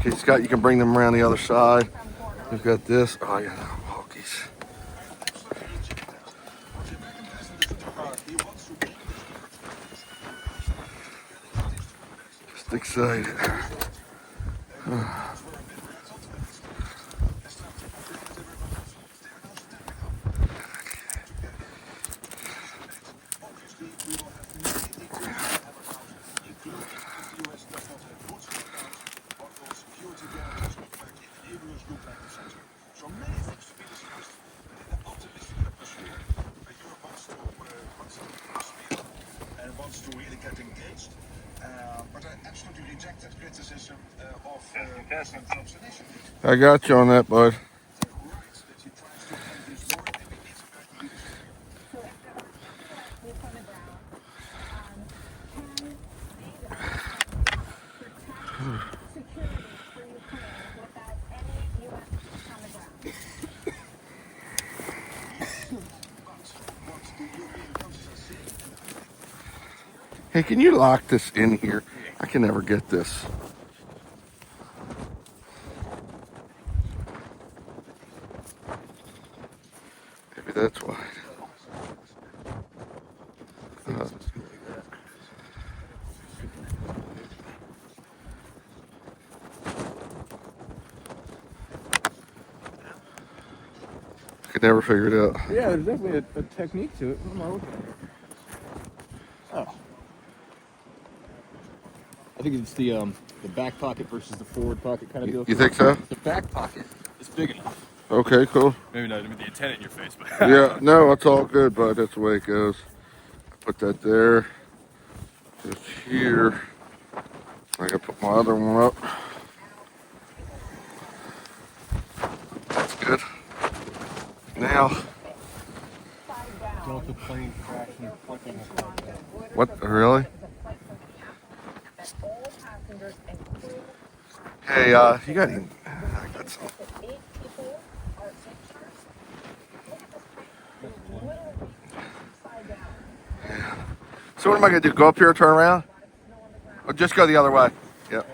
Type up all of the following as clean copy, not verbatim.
Okay, Scott, you can bring them around the other side. We've got this. Oh, yeah, walkies. Just excited. I got you on that, bud. Hey, can you lock this in here? I can never get this. Maybe that's why. I could never figure it out. Yeah, there's definitely a technique to it. Oh. I think it's the back pocket versus the forward pocket kind of deal. You think so? The back pocket is big enough. Okay, cool. Maybe not with the antenna in your face, but Yeah, no, it's all good, bud. That's the way it goes. Put that there. Just here. I gotta put my other one up. That's good. Now. Delta plane crashing. What? Really? Hey, you got any? I got some. Yeah. So what am I gonna do? Go up here, turn around, or just go the other way? Yep.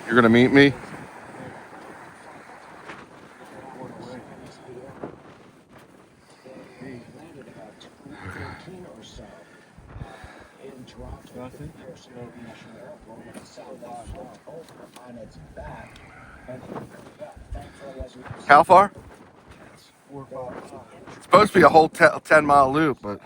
You're gonna meet me? How far? It's supposed to be a whole 10-mile loop, but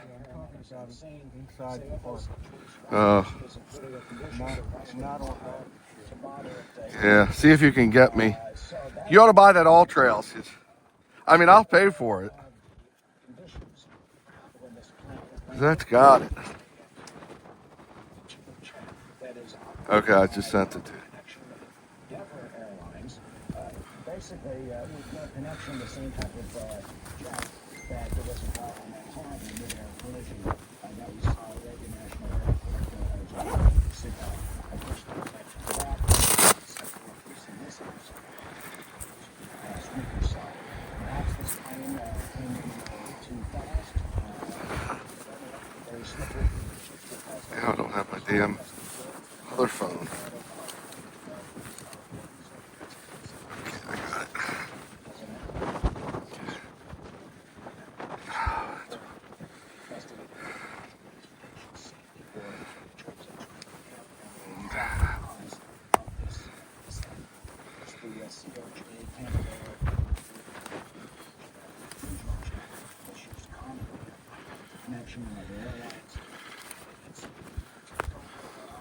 yeah. See if you can get me. You ought to buy that All Trails. I mean, I'll pay for it. That's got it. Okay, I just sent it to you. Basically, with no connection, the same type of jet that there was involved in that horrible mid-air collision that we saw at Reagan National Airport. I pushed the protection for that. Increasing missiles last week or so. Perhaps this plane came in too fast. Very slippery. Yeah, I don't have my damn other phone.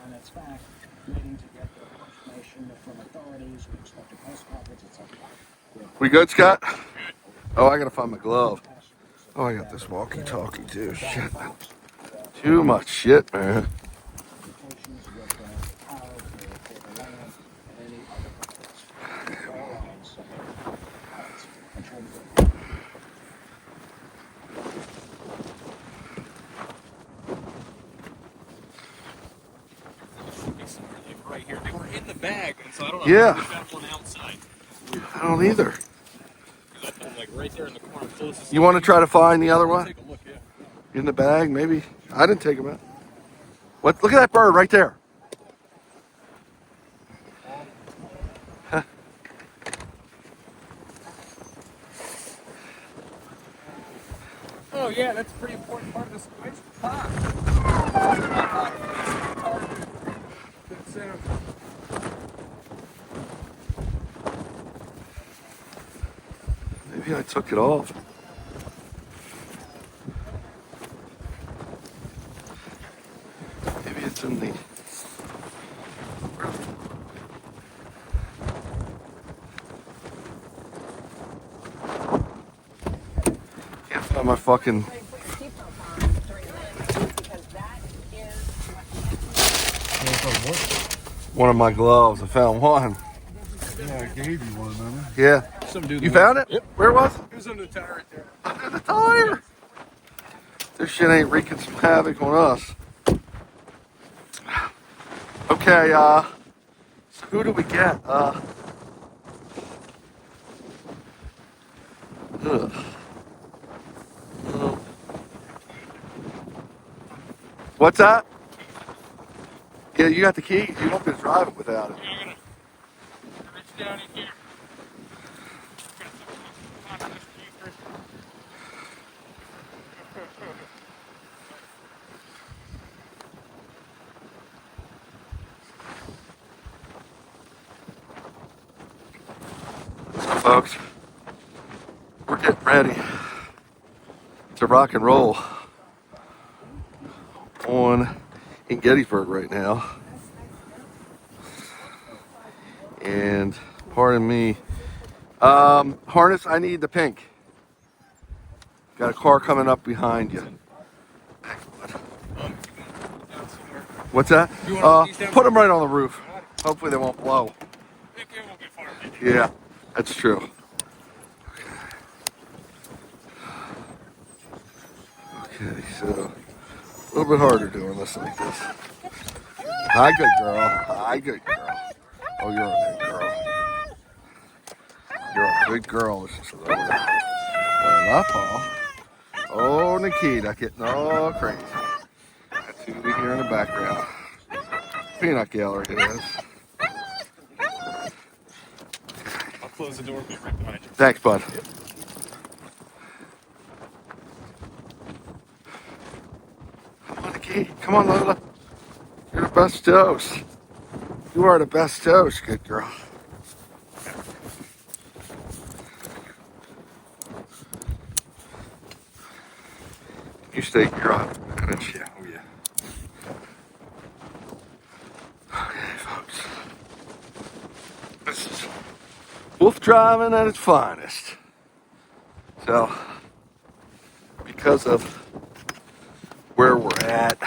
On its back, waiting to get the information from authorities. We expect a press conference at some point. We good, Scott? Oh, I gotta find my glove. Oh, I got this walkie-talkie too. Shit. Too much shit, man. right here. They were in the bag, and so I don't know Yeah. if that one outside. I don't either. Because I put them like right there in the corner. So this is You want to try to find the other one take a look, yeah. in the bag? Maybe. I didn't take him out. What? Look at that bird right there. Huh. Oh yeah, that's a pretty important part of the situation. Maybe I took it off. Maybe it's in the. Can't find my fucking. One of my gloves. I found one. Yeah, I gave you one, remember? Yeah. Some dude. You found it? Yep. Where was it? It was under the tire right there. Under the tire. This shit ain't wreaking some havoc on us. Okay, so who do we get? Ugh. What's that? Yeah, you got the keys. You won't be driving without it. Yeah, I'm gonna reach down in here. So, folks, we're getting ready to rock and roll in Gettysburg right now. And pardon me, harness, I need the pink. Got a car coming up behind you. What's that? Put them right on the roof. Hopefully they won't blow. Yeah, that's true. Okay, so a little bit harder doing this like this. Hi, good girl. Hi, good girl. Oh, you're a good girl. You're a good girl. This is not Paul. Oh, Nikita getting all crazy. That's who we hear in the background. Peanut gallery it is. I'll close the door. Be right behind you. Thanks, bud. Come on, Nikki. Come on, Lola. You're the best toast. You are the best toast, good girl. You stay here on manage. Yeah, oh yeah. Okay, folks. This is wolf driving at its finest. So, because of where we're at,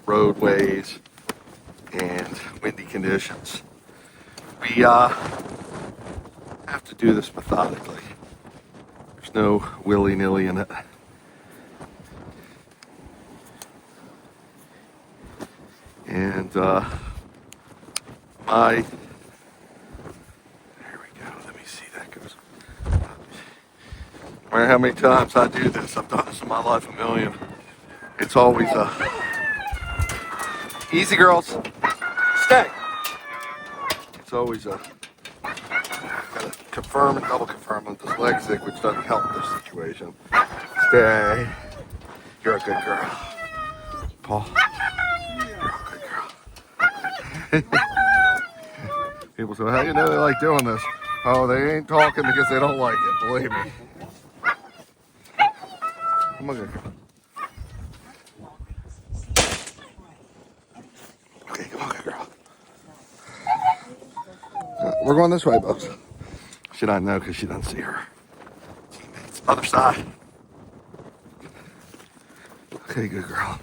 roadways, and windy conditions, we have to do this methodically. There's no willy-nilly in it. And there we go. Let me see that goes. No matter how many times I do this, I've done this in my life a million. It's always easy, girls. Stay. It's always gotta confirm and double confirm with this leg sick, which doesn't help this situation. Stay. You're a good girl, Paul. People say, how do you know they like doing this? Oh, they ain't talking because they don't like it, believe me. Come on, good girl. Okay, come on, good girl. We're going this way, folks. She doesn't know because she doesn't see her teammates. Other side. Okay, good girl.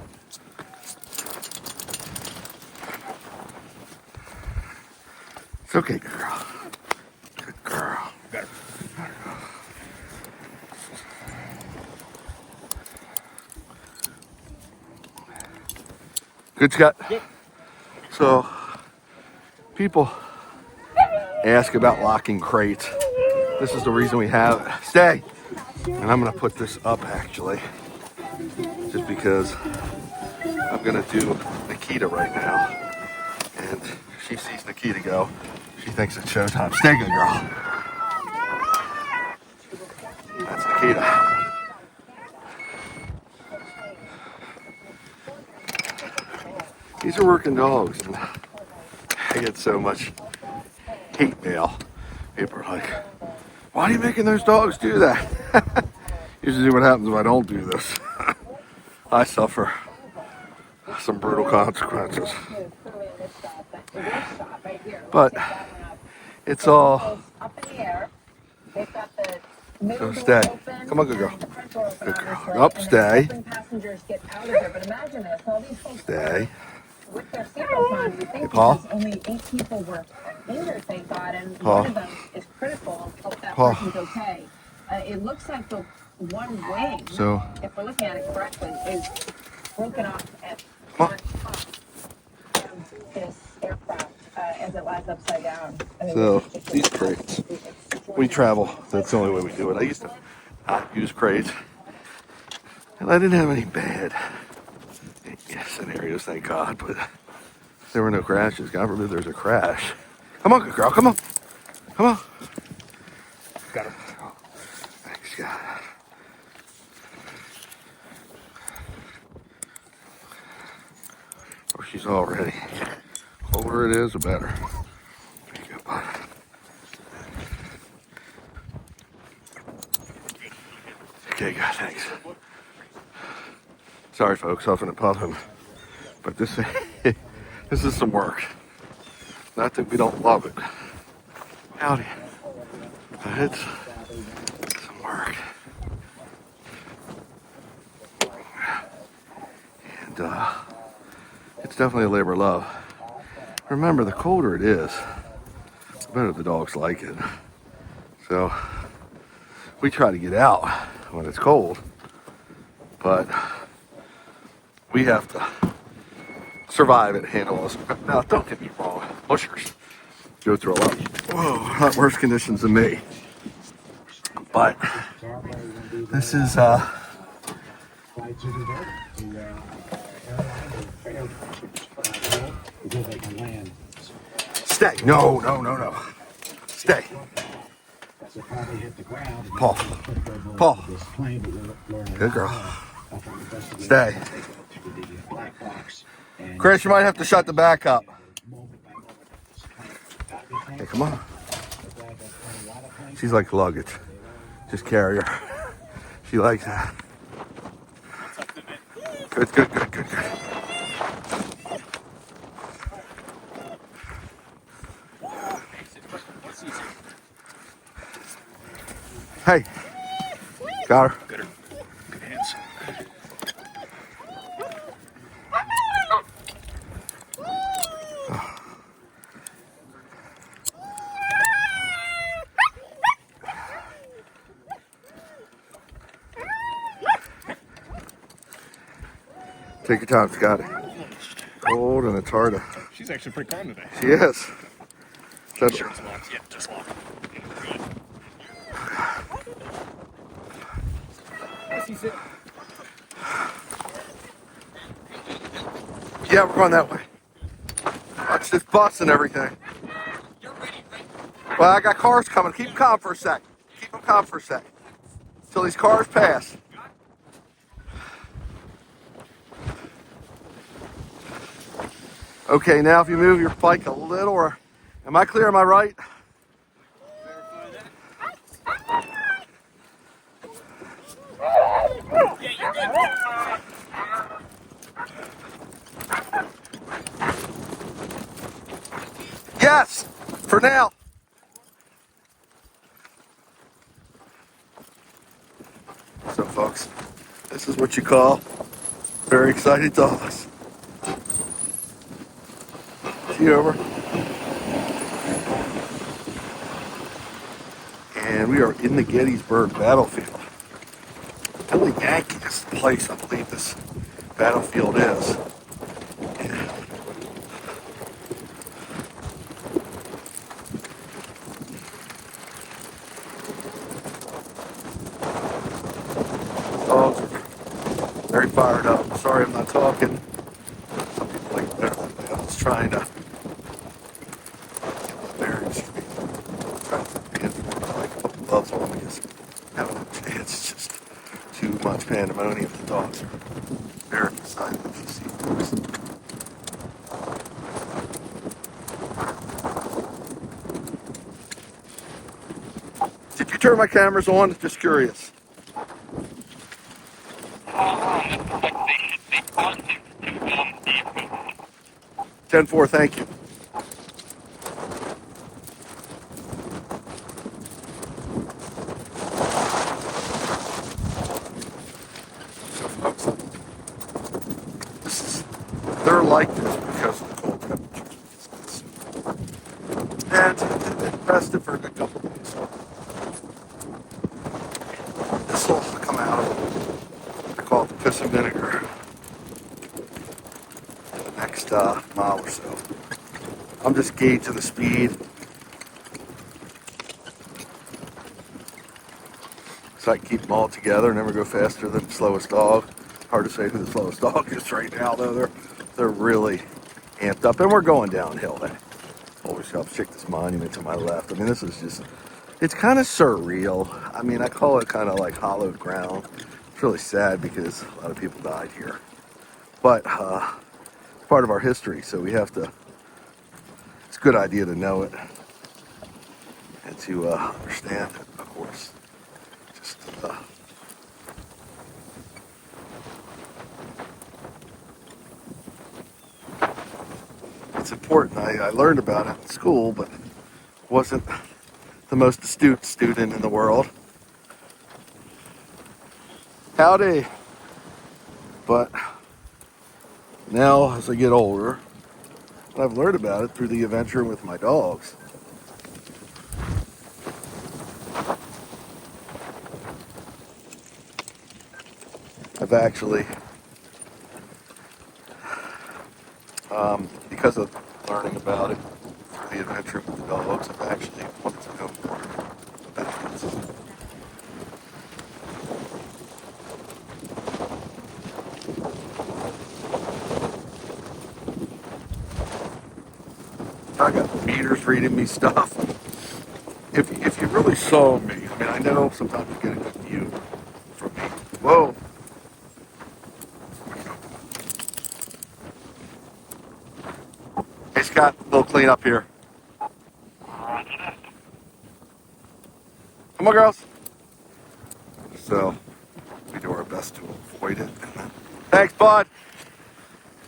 It's okay, good girl. Good girl. Better. Good, Scott. Good. So, people ask about locking crates. This is the reason we have it. Stay. And I'm gonna put this up actually, just because I'm gonna do Nikita right now. And she sees Nikita go, she thinks it's showtime. Stay good, girl. That's Nikita. These are working dogs, and I get so much hate mail. People are like, why are you making those dogs do that? Usually what happens if I don't do this. I suffer some brutal consequences. But it's all, so stay. Come on, good girl. Good girl. Up, stay. Stay. Hey, Paul. Only 8 people were injured, thank God, and Paul. one of them is critical. Hope that Paul. person's okay. It looks like the one wing, So, if we're looking at it correctly, is broken off at come on. one top of this aircraft as it lies upside down. I mean, So, it's these crates, we travel. That's the only way we do it. I used to not use crates, and I didn't have any bad scenarios, thank God, but there were no crashes. God forbid there's a crash. Come on, good girl, come on. Come on. Got her. Thanks, God. Oh, she's all ready. The colder it is, the better. There you go, bud. Okay, good, thanks. Sorry, folks, huffing and puffing, but this is some work. Not that we don't love it. Howdy. But it's some work. And it's definitely a labor of love. Remember, the colder it is, the better the dogs like it. So we try to get out when it's cold, but we have to survive it, handle this. Now, don't get me wrong, mushers go through a lot worse conditions than me. But this is stay. No. Stay. Paul. Paul. Good girl. Stay. Chris, you might have to shut the back up. Hey, come on. She's like luggage. Just carry her. She likes that. Good. Hey. Got her. Good hands. Take your time, Scotty. Cold and it's hard to. She's actually pretty calm today. She is. That's, Sure, it's locked. Yeah, just locked. yeah, we're going that way. Watch this bus and everything. Well, I got cars coming. Keep them calm for a sec. Keep them calm for a sec. Till these cars pass. Okay, now if you move your bike a little, or am I clear? Am I right? Yes, for now. So, folks, this is what you call very excited dogs. See you over. And we are in the Gettysburg battlefield. Tell the Yankees place, I believe this battlefield is. Sorry I'm not talking. Some people like better than me. I'm just trying to get my bearings straight. I'm trying to be in like a couple gloves on because having a chance is just too much pandemonium. The dogs are very excited if you see dogs. Did you turn my cameras on? Just curious. 10-4, thank you. So folks, they're like this because of the cold temperatures. And it rested for a good couple of days. This will come out of, I call it the piss and vinegar, in the next mile or so. I'm just gauging the speed. So I can keep them all together, never go faster than the slowest dog. Hard to say who the slowest dog is right now, though. They're really amped up, and we're going downhill. That always helps. Check this monument to my left. I mean, this is just, it's kind of surreal. I mean, I call it kind of like hallowed ground. It's really sad because a lot of people died here. But it's part of our history, so we have to, it's a good idea to know it and to understand it, of course. Just it's important. I learned about it in school, but wasn't the most astute student in the world. Howdy. But now, as I get older, I've learned about it through the adventure with my dogs. I've actually, because of learning about it through the adventure with the dogs, I've actually wanted to know more about it. I got meters reading me stuff. If you really saw me, I mean, I know sometimes you get a good view from me. Whoa. Hey Scott, a little clean up here. Come on, girls. So we do our best to avoid it. Thanks, bud.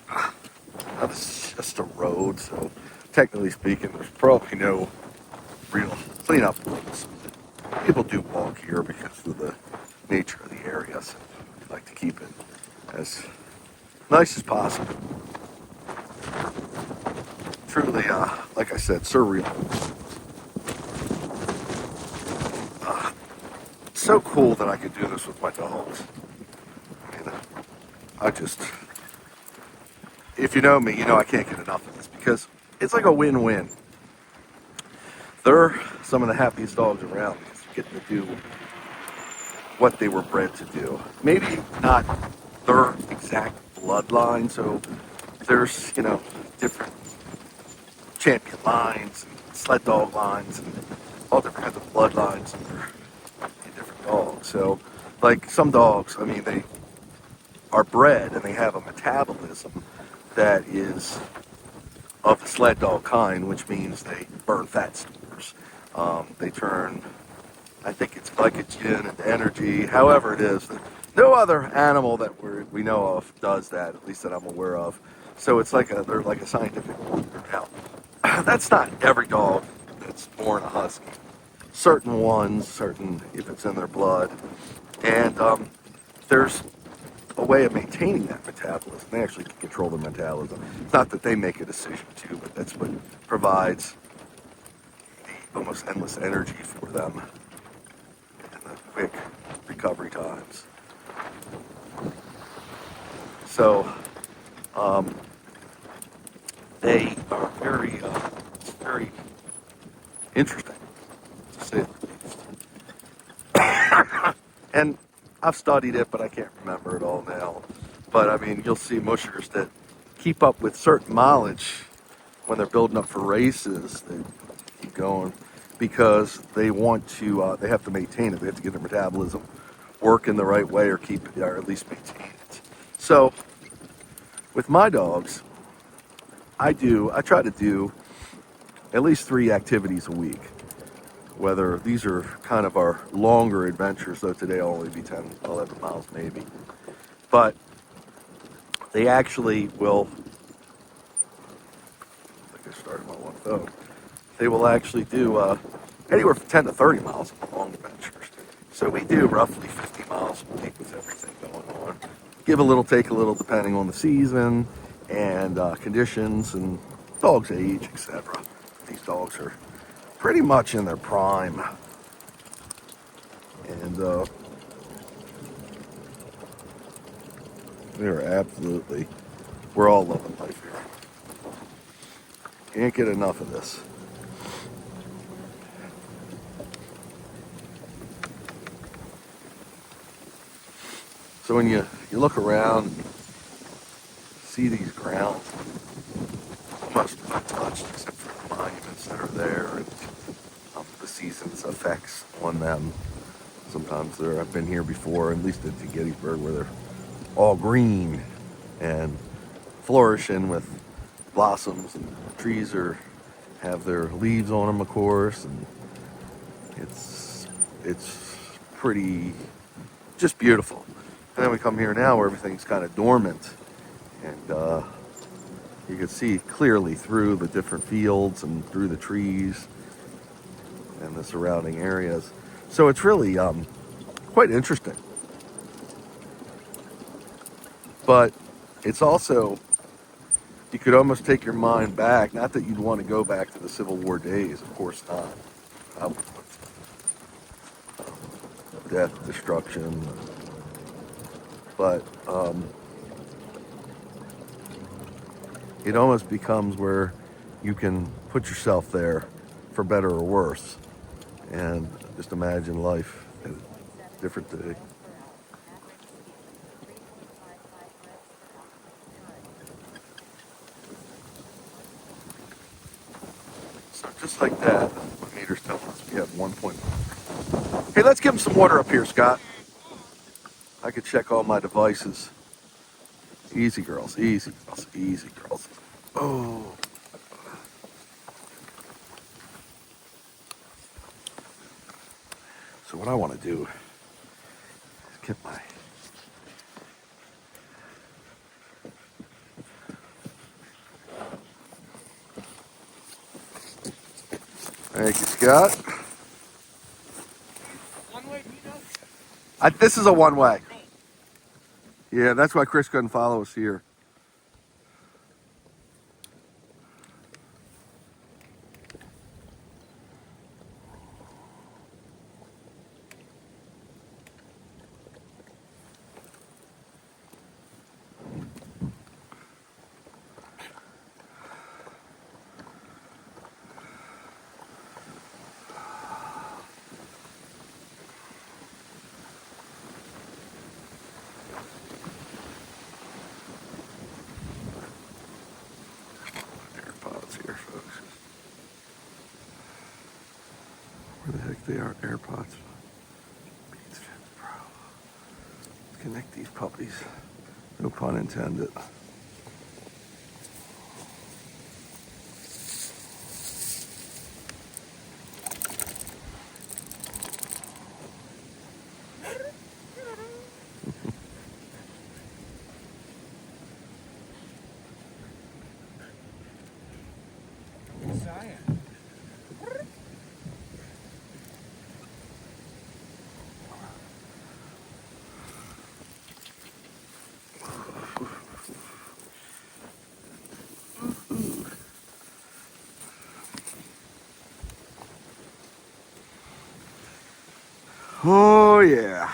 Now this is just a road, so technically speaking, there's probably no real cleanup rules. People do walk here because of the nature of the area, so we like to keep it as nice as possible. Truly, like I said, surreal. So cool that I could do this with my dogs. You know, I just, if you know me, you know I can't get enough of this because it's like a win-win. They're some of the happiest dogs around because you get to do what they were bred to do. Maybe not their exact bloodline, so there's, you know, different champion lines and sled dog lines and all different kinds of bloodlines in different dogs. So, like some dogs, I mean, they are bred and they have a metabolism that is of the sled dog kind, which means they burn fat stores. They turn, I think it's glycogen into energy, however it is. No other animal that we know of does that, at least that I'm aware of. So it's like they're like a scientific wonder. Now, that's not every dog that's born a husky. Certain ones, if it's in their blood. And there's a way of maintaining that metabolism. They actually can control their metabolism. It's not that they make a decision to, but that's what provides the almost endless energy for them and the quick recovery times. So, they are very interesting, to say the least. And I've studied it, but I can't remember it all now. But I mean, you'll see mushers that keep up with certain mileage when they're building up for races. They keep going because they want to. They have to maintain it. They have to get their metabolism working the right way, or or at least maintain it. So with my dogs, I try to do at least 3 activities a week. Whether these are kind of our longer adventures, though today will only be 10, 11 miles maybe. But they actually will, I think I started my one phone. They will actually do anywhere from 10 to 30 miles on long adventures. So we do roughly 50 miles a week with everything going on. Give a little, take a little, depending on the season and conditions and dog's age, etc. These dogs are pretty much in their prime. And they're absolutely, we're all loving life here. Can't get enough of this. So when you look around, see these grounds, almost untouched except for the monuments that are there and the season's effects on them. Sometimes I've been here before, at least at Gettysburg, where they're all green and flourishing with blossoms, and trees have their leaves on them, of course, and it's pretty just beautiful. And then we come here now where everything's kind of dormant, and you can see clearly through the different fields and through the trees and the surrounding areas. So it's really quite interesting. But it's also, you could almost take your mind back, not that you'd want to go back to the Civil War days, of course not. Death, destruction, but it almost becomes where you can put yourself there for better or worse, and just imagine life different today. So just like that, my meter's telling us we have 1.1. Hey, let's give him some water up here, Scott. I could check all my devices. Easy, girls. Easy, girls. Easy, girls. Oh. So what I want to do is get my... Thank you, Scott. One-way, Pino? This is a one-way. Yeah, that's why Chris couldn't follow us here. Here, folks. Where the heck they are? AirPods. Beats Fit Pro. Connect these puppies. No pun intended. Oh, yeah.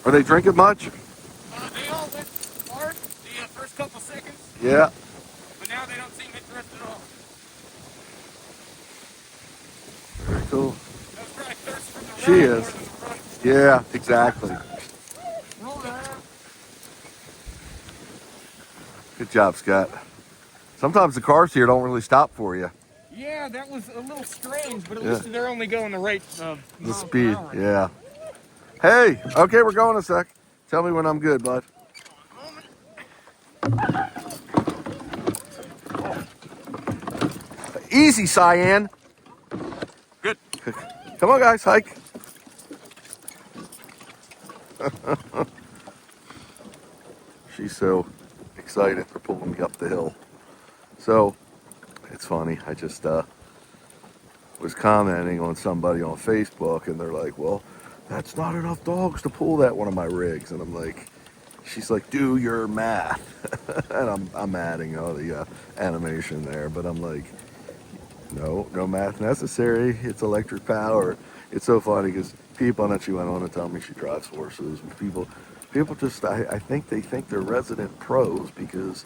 Are they drinking much? They all went hard the first couple seconds. Yeah. cool. Those probably thirst from the She ride is. more than the front. Yeah, exactly. Good job, Scott. Sometimes the cars here don't really stop for you. Yeah, that was a little strange, but at Yeah. least they're only going the rate The miles speed, per hour. yeah. Hey, okay, we're going a sec. Tell me when I'm good, bud. Easy, Cyan. Good. Come on, guys, hike. She's so excited for pulling me up the hill. So, it's funny. I just was commenting on somebody on Facebook, and they're like, well, that's not enough dogs to pull that one of my rigs. And I'm like, she's like, do your math. And I'm adding all the animation there, but I'm like, no math necessary. It's electric power. It's so funny because people, and then she went on to tell me she drives horses. People just, I think they think they're resident pros because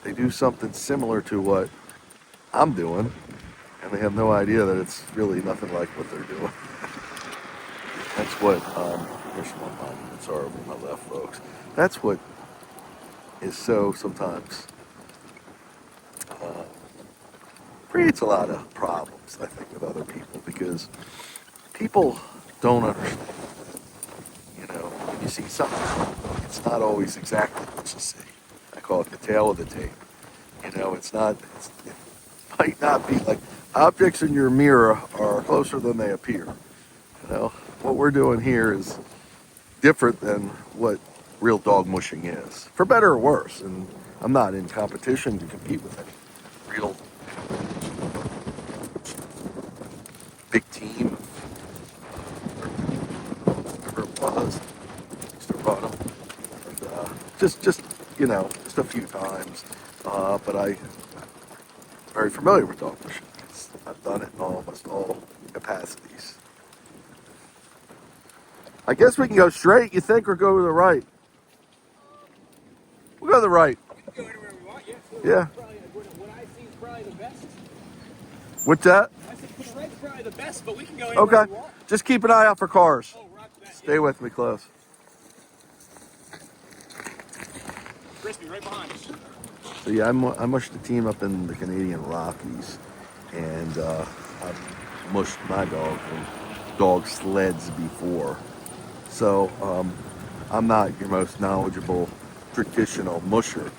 they do something similar to what I'm doing, and they have no idea that it's really nothing like what they're doing. That's what, here's one monument, sorry over my left, folks. That's what is so sometimes creates a lot of problems, I think, with other people because people don't understand. You know, when you see something, it's not always exactly what you see. I call it the tail of the tape. You know, it might not be like objects in your mirror are closer than they appear. You know, what we're doing here is different than what real dog mushing is, for better or worse. And I'm not in competition to compete with any real big team, whatever it was. Used to run them, and just just a few times. But I'm very familiar with dog mushing. I've done it in almost all capacities. I guess we can go straight, you think, or go to the right? We'll go to the right. We can go anywhere we want, yeah. Yeah. What I see is probably the best. What's that? I said to the right's probably the best, but we can go anywhere Okay. we want. Just keep an eye out for cars. Oh, roger that. Stay with me close. Crispy, right behind us. So yeah, I mushed the team up in the Canadian Rockies, and I've mushed my dog and dog sleds before. So I'm not your most knowledgeable traditional musher,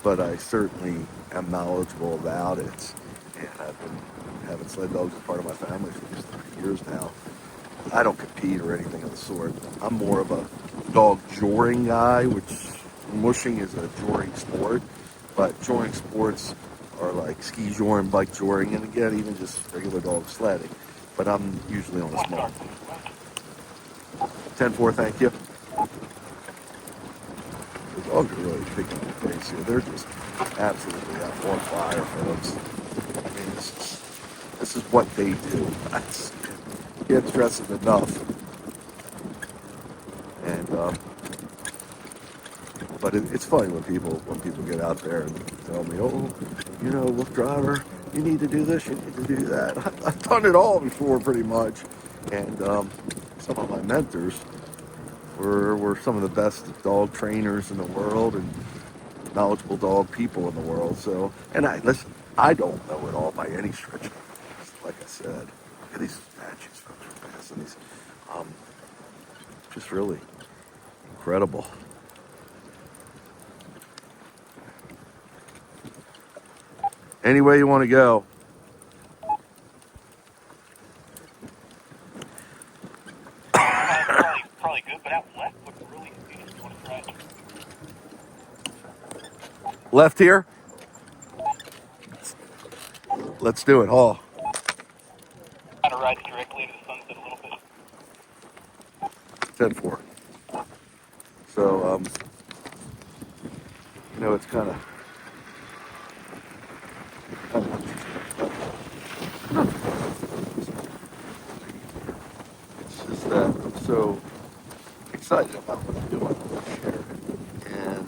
but I certainly am knowledgeable about it. And I've been having sled dogs as part of my family for just 30 years now. I don't compete or anything of the sort. I'm more of a dog joring guy, which mushing is a joring sport, but joring sports are like ski joring, bike joring, and again, even just regular dog sledding. But I'm usually on a small. 10-4, thank you. The dogs are really picking the face here. They're just absolutely on fire, folks. I mean, this is what they do. Can't stress it enough. And but it's funny when people get out there and tell me, oh, Wolf Driver, you need to do this, you need to do that. I've done it all before, pretty much. And some of my mentors were some of the best dog trainers in the world and knowledgeable dog people in the world. So, and I don't know it all by any stretch of it. Like I said, look at these statues, folks, we're passing these. Just really incredible. Any way you want to go. Probably good, but out left looks really convenient. You want to try it? Left here? Let's do it, Hall. Kind of ride directly into the sunset a little bit. 10-4. So, it's kind of it's just that I'm so excited about what I'm doing this year. And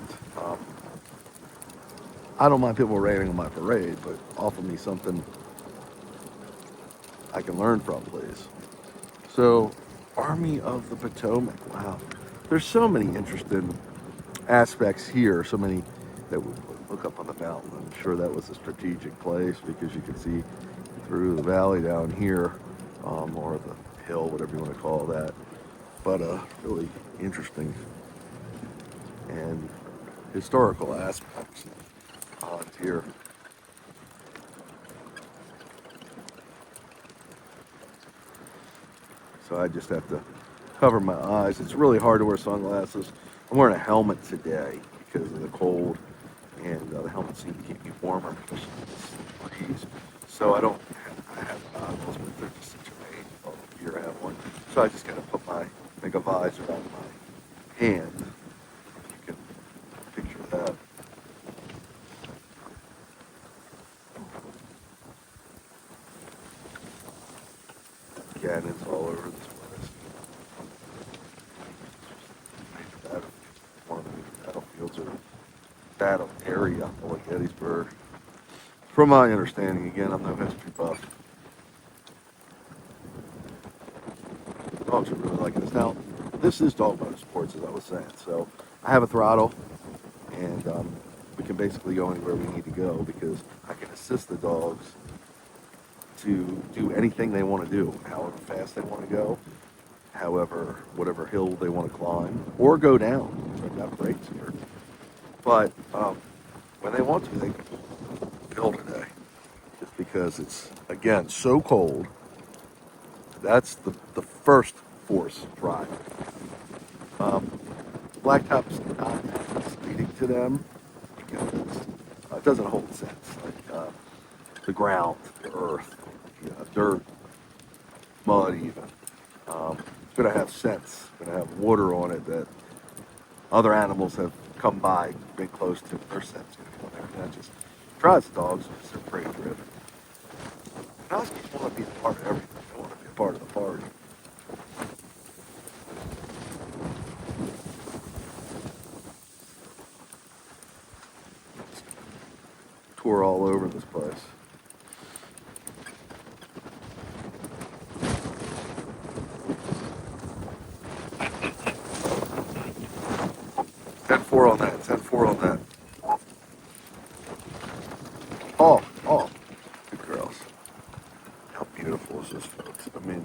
I don't mind people raining on my parade, but offer me something I can learn from, please. So, Army of the Potomac. Wow. There's so many interesting aspects here, so many that we look up on the mountain. I'm sure that was a strategic place because you can see through the valley down here, or the hill, whatever you want to call that. But really interesting and historical aspects here. So I just have to cover my eyes. It's really hard to wear sunglasses. I'm wearing a helmet today because of the cold, and the helmet seems to keep me warmer because of the breeze. So I have goggles, but they're just such a pain. Oh, here I have one. So I just got to put make a visor on my hand. You can picture that. Cannons all over this place. One of the battlefields or battle area of Gettysburg. From my understanding, again, I'm no history buff. Dogs are really liking this. Now, this is dog motorsports, as I was saying. So I have a throttle, and we can basically go anywhere we need to go because I can assist the dogs to do anything they want to do, however fast they want to go, whatever hill they want to climb, or go down. I've got brakes here. But when they want to, they can build a day. Just because it's, again, so cold. That's the first force drive. Blacktop's not misleading to them because it doesn't hold sense. Like the ground, the earth, dirt, mud even. It's going to have scents. It's going to have water on it that other animals have come by, been close to. Their scent's going to be on there. That just drives the dogs because they're prey driven. Huskies want to be a part of everything. They want to be a part of the party. Tour all over this place. Ten-4 on that. 10-4 on that. Oh, good girls. How beautiful is this, folks? I mean,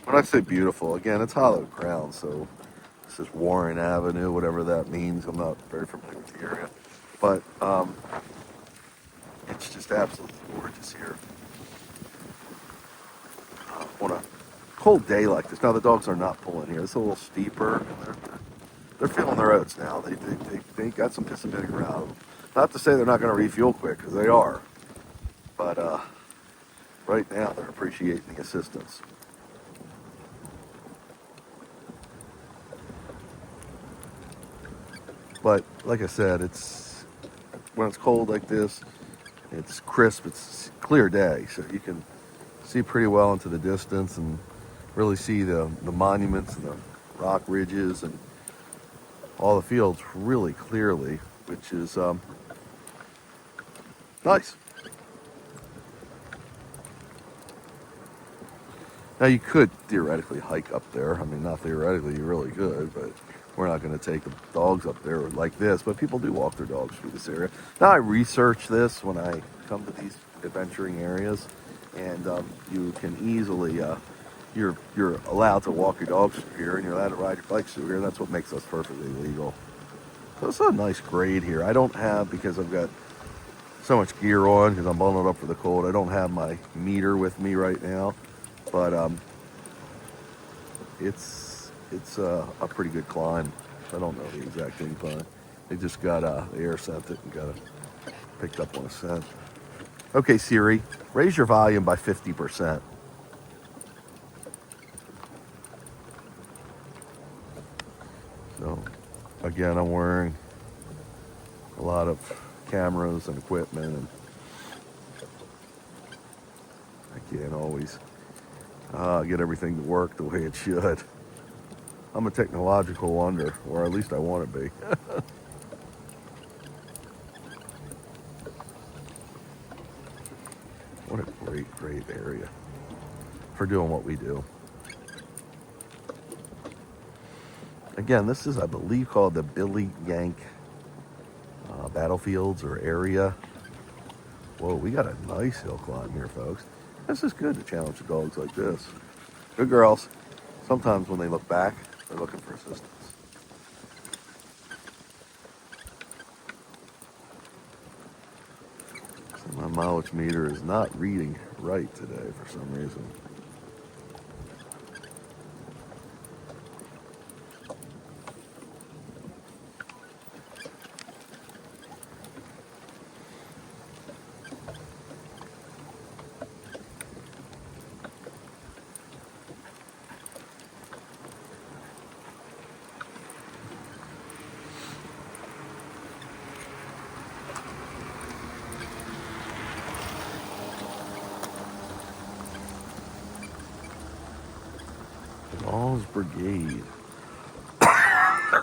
when I say beautiful, again, it's hollow ground, so this is Warren Avenue, whatever that means. I'm not very familiar with the area. But it's just absolutely gorgeous here. On a cold day like this, now the dogs are not pulling here. It's a little steeper, and they're feeling their oats now. They got some piss and vinegar out of them. Not to say they're not going to refuel quick, because they are. But right now, they're appreciating the assistance. But like I said, when it's cold like this, it's crisp, it's a clear day, so you can see pretty well into the distance and really see the monuments and the rock ridges and all the fields really clearly, which is nice. Now you could theoretically hike up there. I mean, not theoretically, you really could, but we're not going to take the dogs up there like this. But people do walk their dogs through this area. Now I research this when I come to these adventuring areas, and you can easily you're allowed to walk your dogs through here, and you're allowed to ride your bikes through here. That's what makes us perfectly legal. So it's a nice grade here. I don't have, because I've got so much gear on because I'm bundled up for the cold, I don't have my meter with me right now, but it's a pretty good climb. I don't know the exact incline. They just got the air sent it and got it picked up on a scent. Okay, Siri, raise your volume by 50%. So, again, I'm wearing a lot of cameras and equipment, and I can't always get everything to work the way it should. I'm a technological wonder, or at least I want to be. What a great, great area for doing what we do. Again, this is, I believe, called the Billy Yank battlefields or area. Whoa, we got a nice hill climb here, folks. This is good to challenge the dogs like this. Good girls. Sometimes when they look back, they're looking for assistance. So my mileage meter is not reading right today for some reason. Laws Brigade. I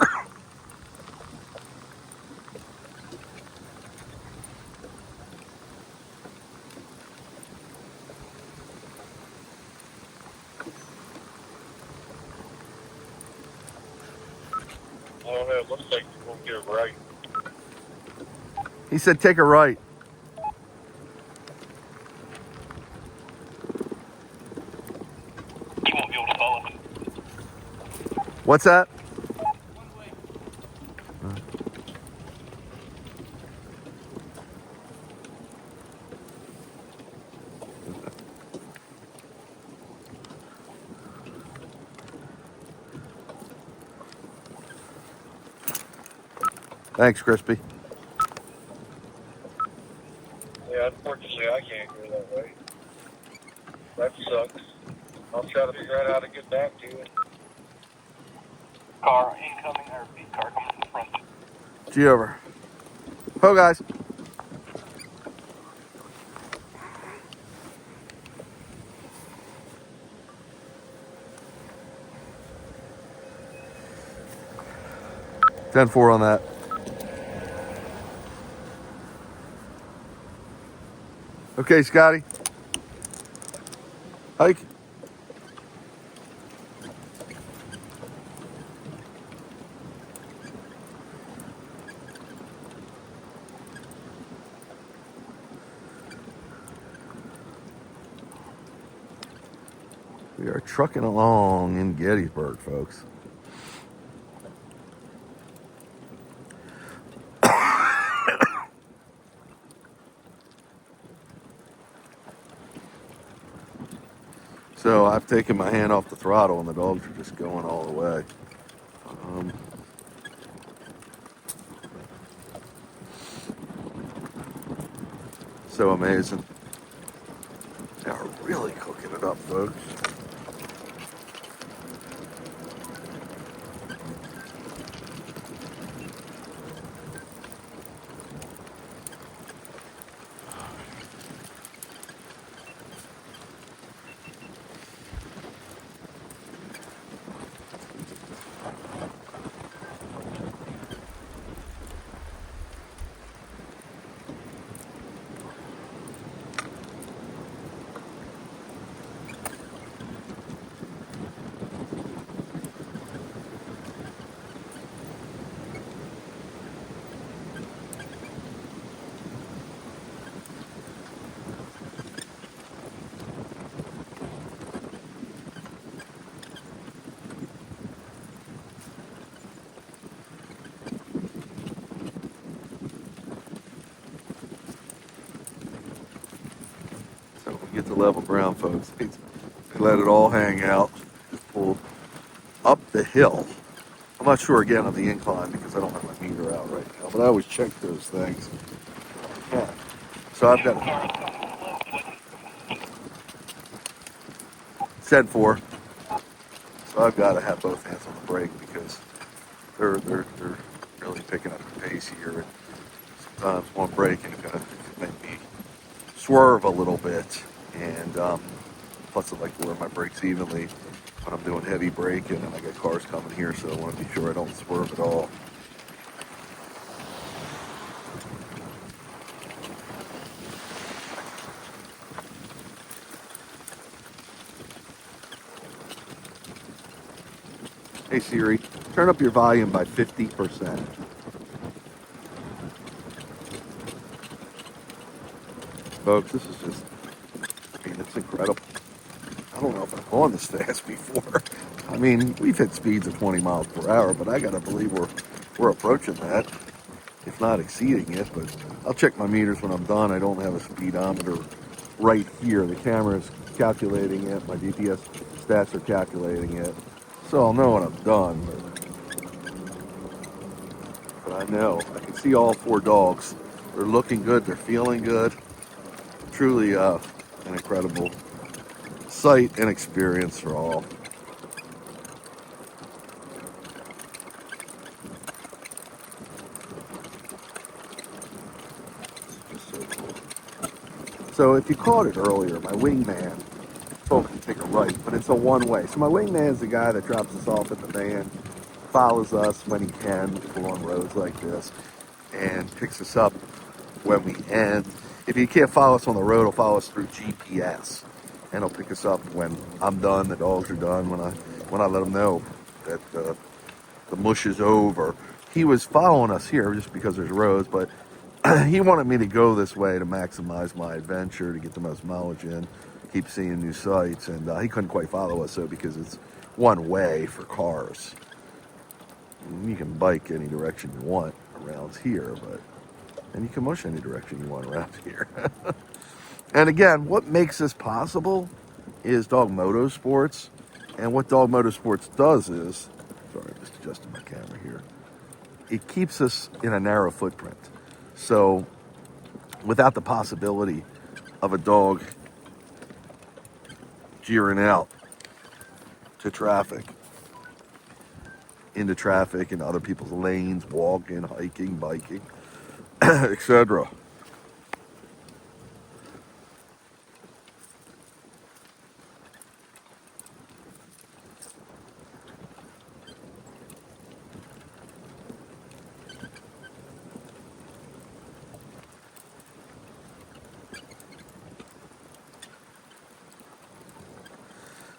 don't know, it looks like we'll get it right. He said take a right. He won't be able to follow me. What's that? Thanks, Crispy. Yeah, unfortunately, I can't go that way. That sucks. I'll try to figure out how to get back to it. Car incoming, or car coming from the front. G over. Ho, guys. Ten-4 on that. Okay, Scotty. Hike. We are trucking along in Gettysburg, folks. So I've taken my hand off the throttle and the dogs are just going all the way. So amazing. They are really cooking it up, folks. So we get to level ground, folks. They let it all hang out. Just pulled up the hill. I'm not sure again of the incline because I don't have my meter out right now, but I always check those things. Yeah. So I've got said 4. So I've got to have both hands on the brake because they're really picking up the pace here. And sometimes one brake ain't gonna make me swerve a little bit. And plus, I like to wear my brakes evenly when I'm doing heavy braking, and I got cars coming here, so I want to be sure I don't swerve at all. Hey Siri, turn up your volume by 50%. Folks, this is just, I mean, it's incredible. I don't know if I've gone this fast before. I mean, we've hit speeds of 20 miles per hour, but I gotta believe we're approaching that, if not exceeding it. But I'll check my meters when I'm done. I don't have a speedometer right here. The camera's calculating it. My GPS stats are calculating it, so I'll know when I'm done. But I know I can see all four dogs. They're looking good. They're feeling good. Truly, an incredible sight and experience for all. Just so cool. So if you caught it earlier, my wingman told me to take a right, but it's a one-way. So my wingman's the guy that drops us off at the van, follows us when he can along roads like this, and picks us up when we end. If he can't follow us on the road, he'll follow us through GPS, and he'll pick us up when I'm done, the dogs are done, when I let him know that the mush is over. He was following us here just because there's roads, but he wanted me to go this way to maximize my adventure, to get the most mileage in, keep seeing new sights, and he couldn't quite follow us, so because it's one way for cars. You can bike any direction you want around here, and you can mush any direction you want around here. And again, what makes this possible is Dog Motorsports, and what Dog Motorsports does is, sorry, I'm just adjusting my camera here, it keeps us in a narrow footprint. So without the possibility of a dog gearing out to traffic, into traffic, into other people's lanes, walking, hiking, biking, etc.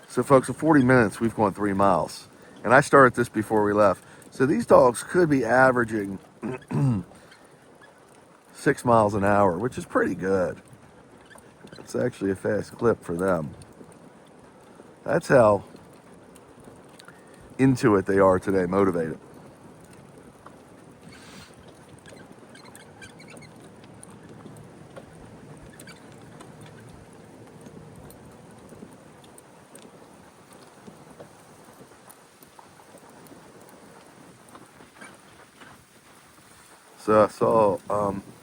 So folks, in 40 minutes, we've gone 3 miles. And I started this before we left. So these dogs could be averaging 6 miles an hour, which is pretty good. It's actually a fast clip for them. That's how into it they are today, motivated. So I saw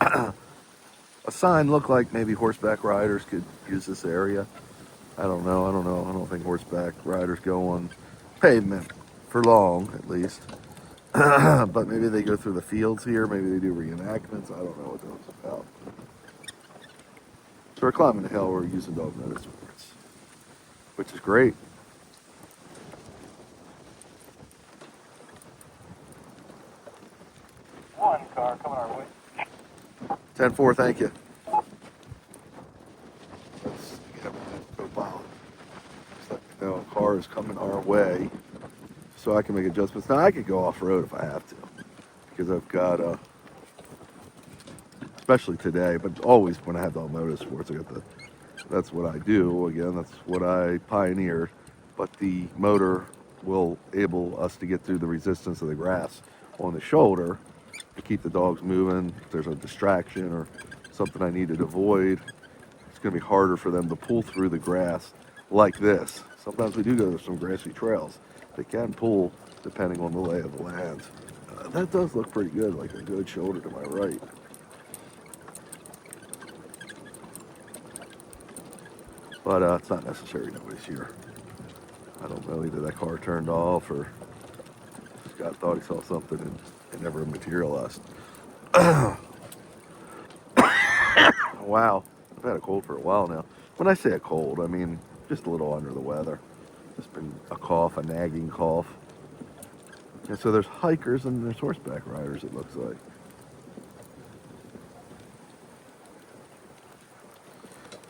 a sign looked like maybe horseback riders could use this area. I don't know. I don't think horseback riders go on pavement for long, at least. But maybe they go through the fields here. Maybe they do reenactments. I don't know what that was about. So we're climbing the hill. We're using Dog Motorsports, which is great. One car coming our way. 10-4, thank you. Let's go by. Just let me know a car is coming our way so I can make adjustments. Now I could go off-road if I have to, because I've got especially today, but always when I have Dog Motorsports, that's what I do. Again, that's what I pioneered. But the motor will enable us to get through the resistance of the grass on the shoulder to keep the dogs moving. If there's a distraction or something I needed to avoid, it's going to be harder for them to pull through the grass like this. Sometimes we do go to some grassy trails. They can pull depending on the lay of the land. That does look pretty good, like a good shoulder to my right. But it's not necessary, nobody's here. I don't know, either that car turned off or Scott thought he saw something and it never materialized. Wow, I've had a cold for a while now. When I say a cold, I mean just a little under the weather. Just been a cough, a nagging cough. And so there's hikers and there's horseback riders, it looks like.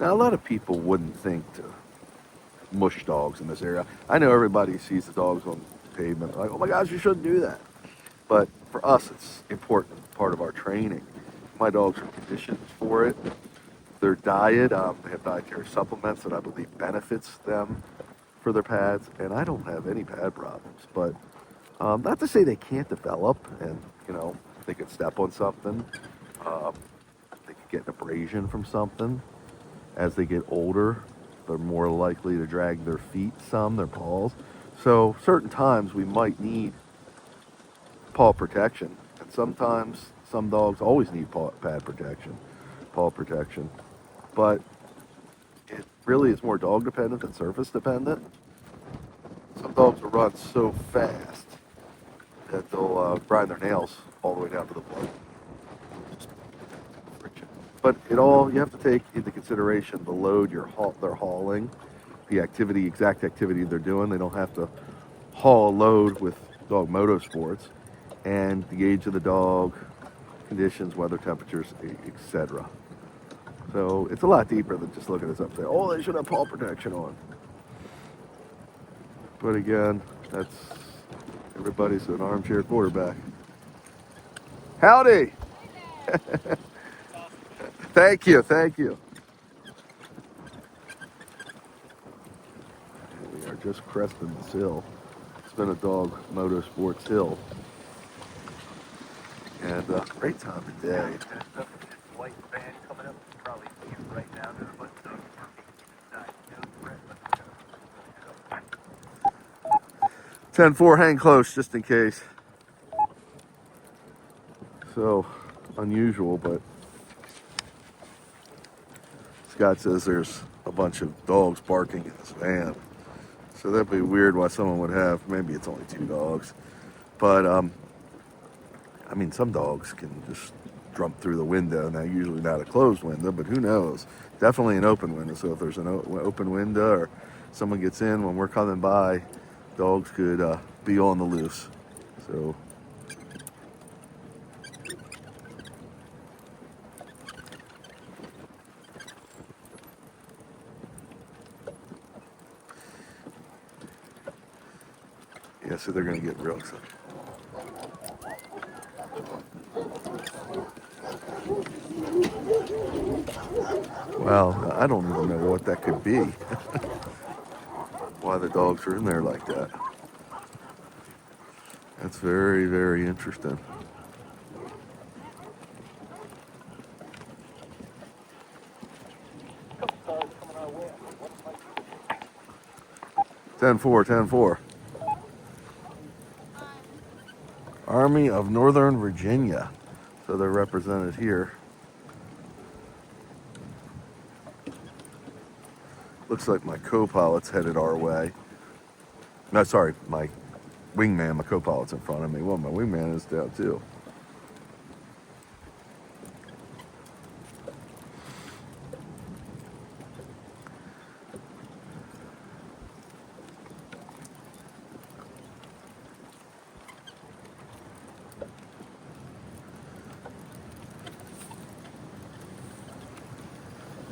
Now, a lot of people wouldn't think to mush dogs in this area. I know everybody sees the dogs on pavement. Like, oh my gosh, you shouldn't do that. But for us, it's important part of our training. My dogs are conditioned for it. Their diet, they have dietary supplements that I believe benefits them for their pads, and I don't have any pad problems. But not to say they can't develop, and they could step on something, they could get an abrasion from something. As they get older, they're more likely to drag their feet, their paws. So certain times we might need paw protection, and sometimes some dogs always need pad protection, paw protection. But it really is more dog dependent than surface dependent. Some dogs will run so fast that they'll grind their nails all the way down to the blood. But you have to take into consideration the load they're hauling, the exact activity they're doing. They don't have to haul a load with dog motorsports, and the age of the dog, conditions, weather temperatures, etc. So it's a lot deeper than just looking at us up there. Oh, they should have paw protection on. But again, everybody's an armchair quarterback. Howdy! Thank you. We are just cresting this hill. It's been a dog motorsports hill. And great time of day. White van coming up, probably see it right now. There's a bunch of dogs working. 10-4, hang close just in case. So, unusual, but Scott says there's a bunch of dogs barking in this van. So that'd be weird why someone would have, maybe it's only 2 dogs. But, some dogs can just jump through the window. Now, usually not a closed window, but who knows? Definitely an open window. So if there's an open window or someone gets in when we're coming by, dogs could be on the loose. So yeah, so they're going to get real excited. Well, I don't even know what that could be. Why the dogs are in there like that. That's very, very interesting. Ten four. Army of Northern Virginia. So they're represented here. Looks like my co-pilot's headed our way. No, sorry, my wingman, my co-pilot's in front of me. Well, my wingman is down too.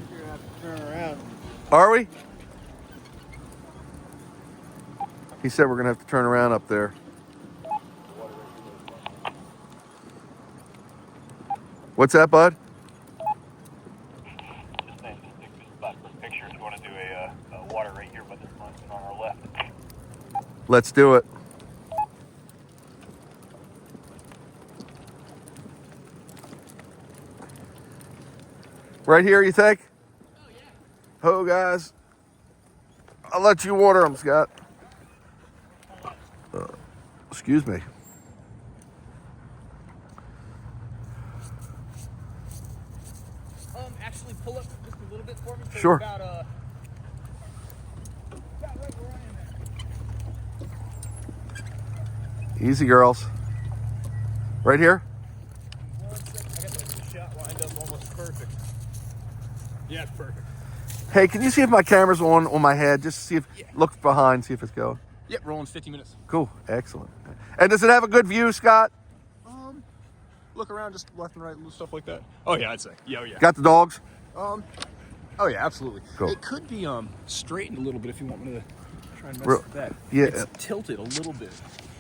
You're gonna have to turn around. Are we? He said we're going to have to turn around up there. What's that, bud? Just saying, just take this spot for pictures. We want to do a water right here by this mountain on our left. Let's do it. Right here, you think? Oh, yeah. Oh, guys. I'll let you water them, Scott. Excuse me. Actually, pull up just a little bit for me. So Sure. About right where I am. Easy, girls. Right here? 1 second. I got the shot lined up almost perfect. Yeah, it's perfect. Hey, can you see if my camera's on my head? Just see if, Yeah. look behind, see if it's going. Yep, rolling 50 minutes. Cool, excellent. And does it have a good view, Scott? Look around, just left and right, stuff like that. Oh yeah, I'd say. Yeah, oh yeah. Got the dogs? Oh yeah, absolutely. Cool. It could be straightened a little bit if you want me to try and mess Real- with that. yeah. It's tilted a little bit.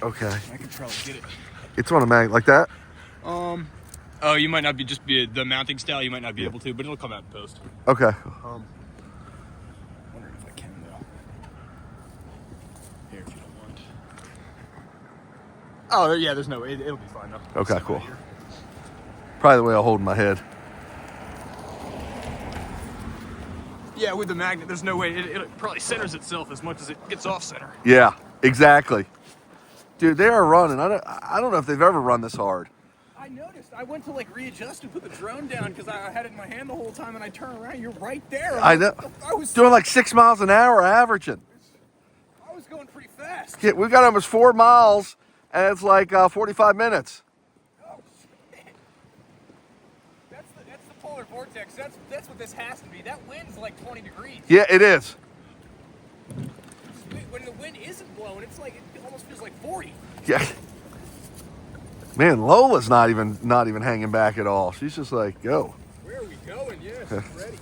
Okay. I can probably get it. It's on a mag like that? Oh, you might not be the mounting style. You might not be able to, but it'll come out in post. Okay. Wondering if I can though. Here, if you don't mind. Oh yeah, there's no way. It'll be fine though. Okay, cool. Probably the way I'll hold my head. Yeah, with the magnet, there's no way. It probably centers itself as much as it gets off center. Yeah, exactly. Dude, they are running. I don't know if they've ever run this hard. I noticed. I went to like readjust and put the drone down because I had it in my hand the whole time, and I turn around, you're right there. I know. I was Doing like 6 miles an hour averaging. I was going pretty fast. Yeah, we've got almost 4 miles, and it's like 45 minutes. Oh shit! That's the polar vortex. That's what this has to be. That wind's like 20 degrees. Yeah, it is. When the wind isn't blowing, it's like it almost feels like 40. Yeah. Man, Lola's not even hanging back at all. She's just like, go. Where are we going? Yeah, she's ready.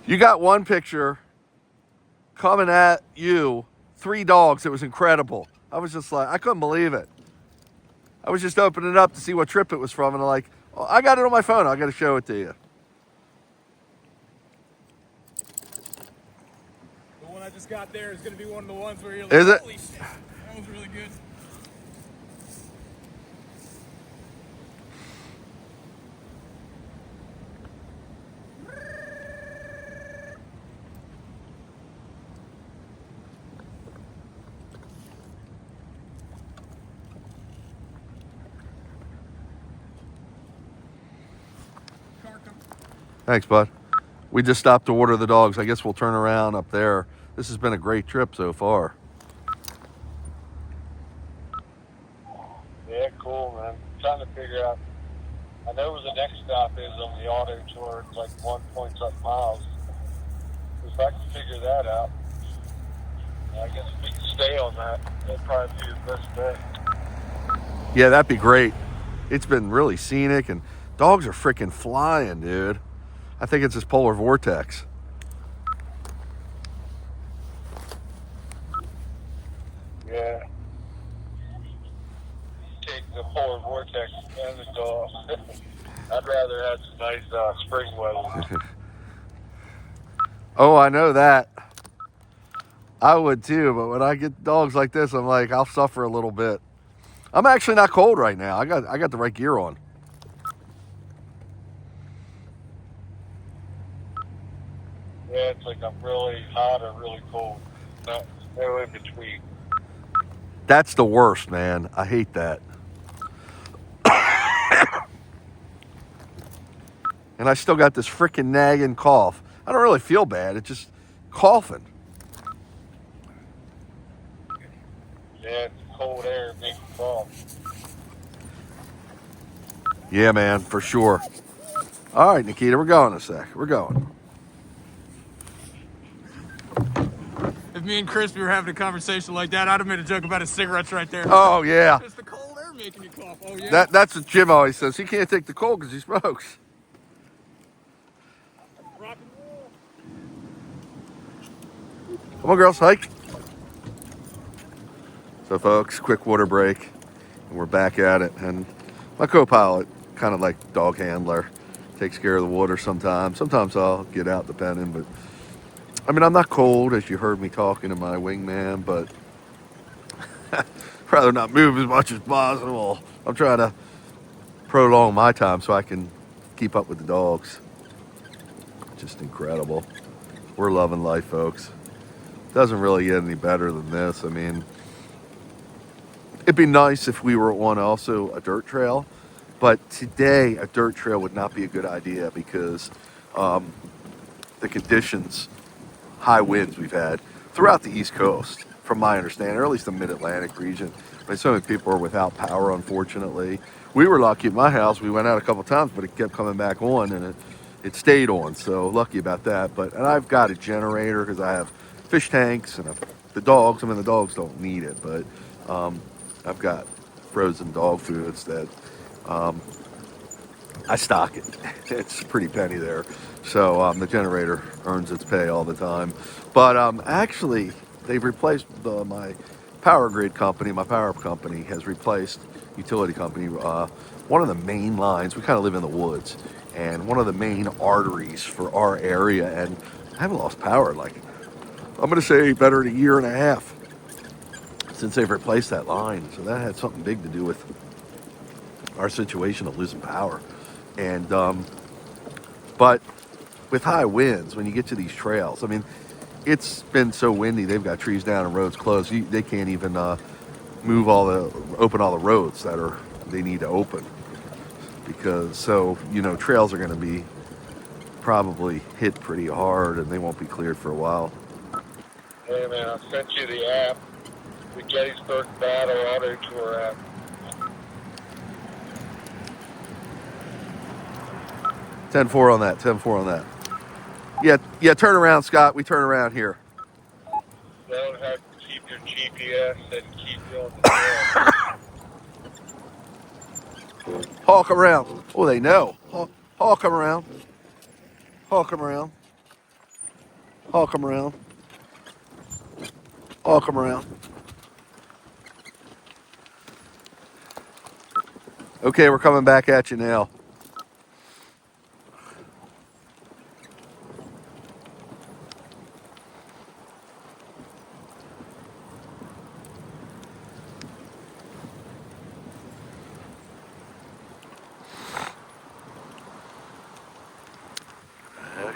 You got one picture coming at you, 3 dogs. It was incredible. I was just like, I couldn't believe it. I was just opening it up to see what trip it was from, and I'm like, oh, I got it on my phone. I got to show it to you. The one I just got there is going to be one of the ones where you're like, Is it? holy shit, that was really good. Thanks, bud. We just stopped to water the dogs. I guess we'll turn around up there. This has been a great trip so far. Yeah, cool, man. Trying to figure out. I know where the next stop is on the auto tour. It's like 1.7 miles. If I can figure that out, I guess if we can stay on that, that'd probably be the best bet. Yeah, that'd be great. It's been really scenic, and dogs are freaking flying, dude. I think it's this polar vortex. Yeah. Take the polar vortex and the dog. I'd rather have some nice spring weather. Oh, I know that. I would too, but when I get dogs like this, I'm like, I'll suffer a little bit. I'm actually not cold right now. I got the right gear on. Yeah, it's like I'm really hot or really cold. No in between. That's the worst, man. I hate that. And I still got this freaking nagging cough. I don't really feel bad. It's just coughing. Yeah, it's cold air makes you cough. Yeah, man, for sure. All right, Nikita, we're going a sec. We're going. If me and Crispy were having a conversation like that, I'd have made a joke about his cigarettes right there. Oh, yeah. It's the cold air making you cough. Oh, yeah. That's what Jim always says. He can't take the cold because he smokes. Rock and roll. Come on, girls, hike. So, folks, quick water break, and we're back at it. And my co-pilot, kind of like dog handler, takes care of the water sometimes. Sometimes I'll get out depending, but I mean, I'm not cold, as you heard me talking to my wingman, but rather not move as much as possible. I'm trying to prolong my time so I can keep up with the dogs. Just incredible. We're loving life, folks. Doesn't really get any better than this. I mean, it'd be nice if we were on also a dirt trail, but today a dirt trail would not be a good idea because the conditions, high winds we've had throughout the East Coast, from my understanding, or at least the Mid-Atlantic region. I mean, so many people are without power, unfortunately. We were lucky at my house. We went out a couple times, but it kept coming back on, and it stayed on. So lucky about that. And I've got a generator because I have fish tanks and the dogs. I mean, the dogs don't need it, but I've got frozen dog foods that I stock it. It's a pretty penny there. So the generator earns its pay all the time. But actually, they've replaced my power grid company. My power company has replaced utility company. One of the main lines, we kind of live in the woods, and one of the main arteries for our area, and I haven't lost power like, I'm going to say better than a year and a half since they've replaced that line. So that had something big to do with our situation of losing power. And but with high winds, when you get to these trails, I mean, it's been so windy, they've got trees down and roads closed. They can't even open all the roads they need to open, because trails are going to be probably hit pretty hard, and they won't be cleared for a while. Hey man, I sent you the app, the Gettysburg Battle Auto Tour app. 10-4 on that. 10-4 on that. Yeah. Turn around, Scott. We turn around here. Don't have to keep your GPS and keep you on the trail. Hawk around. Oh, they know. Hawk them around. Hawk them around. Hawk them around. Hawk them around. Okay, we're coming back at you now.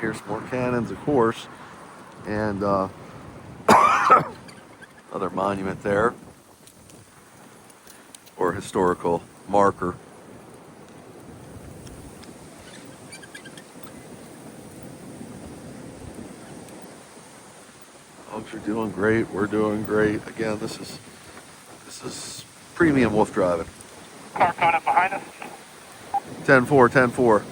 Here's more cannons, of course, and another monument there, or historical marker. Dogs are doing great. We're doing great. Again, this is premium wolf driving. Car coming up behind us. 10-4, 10-4.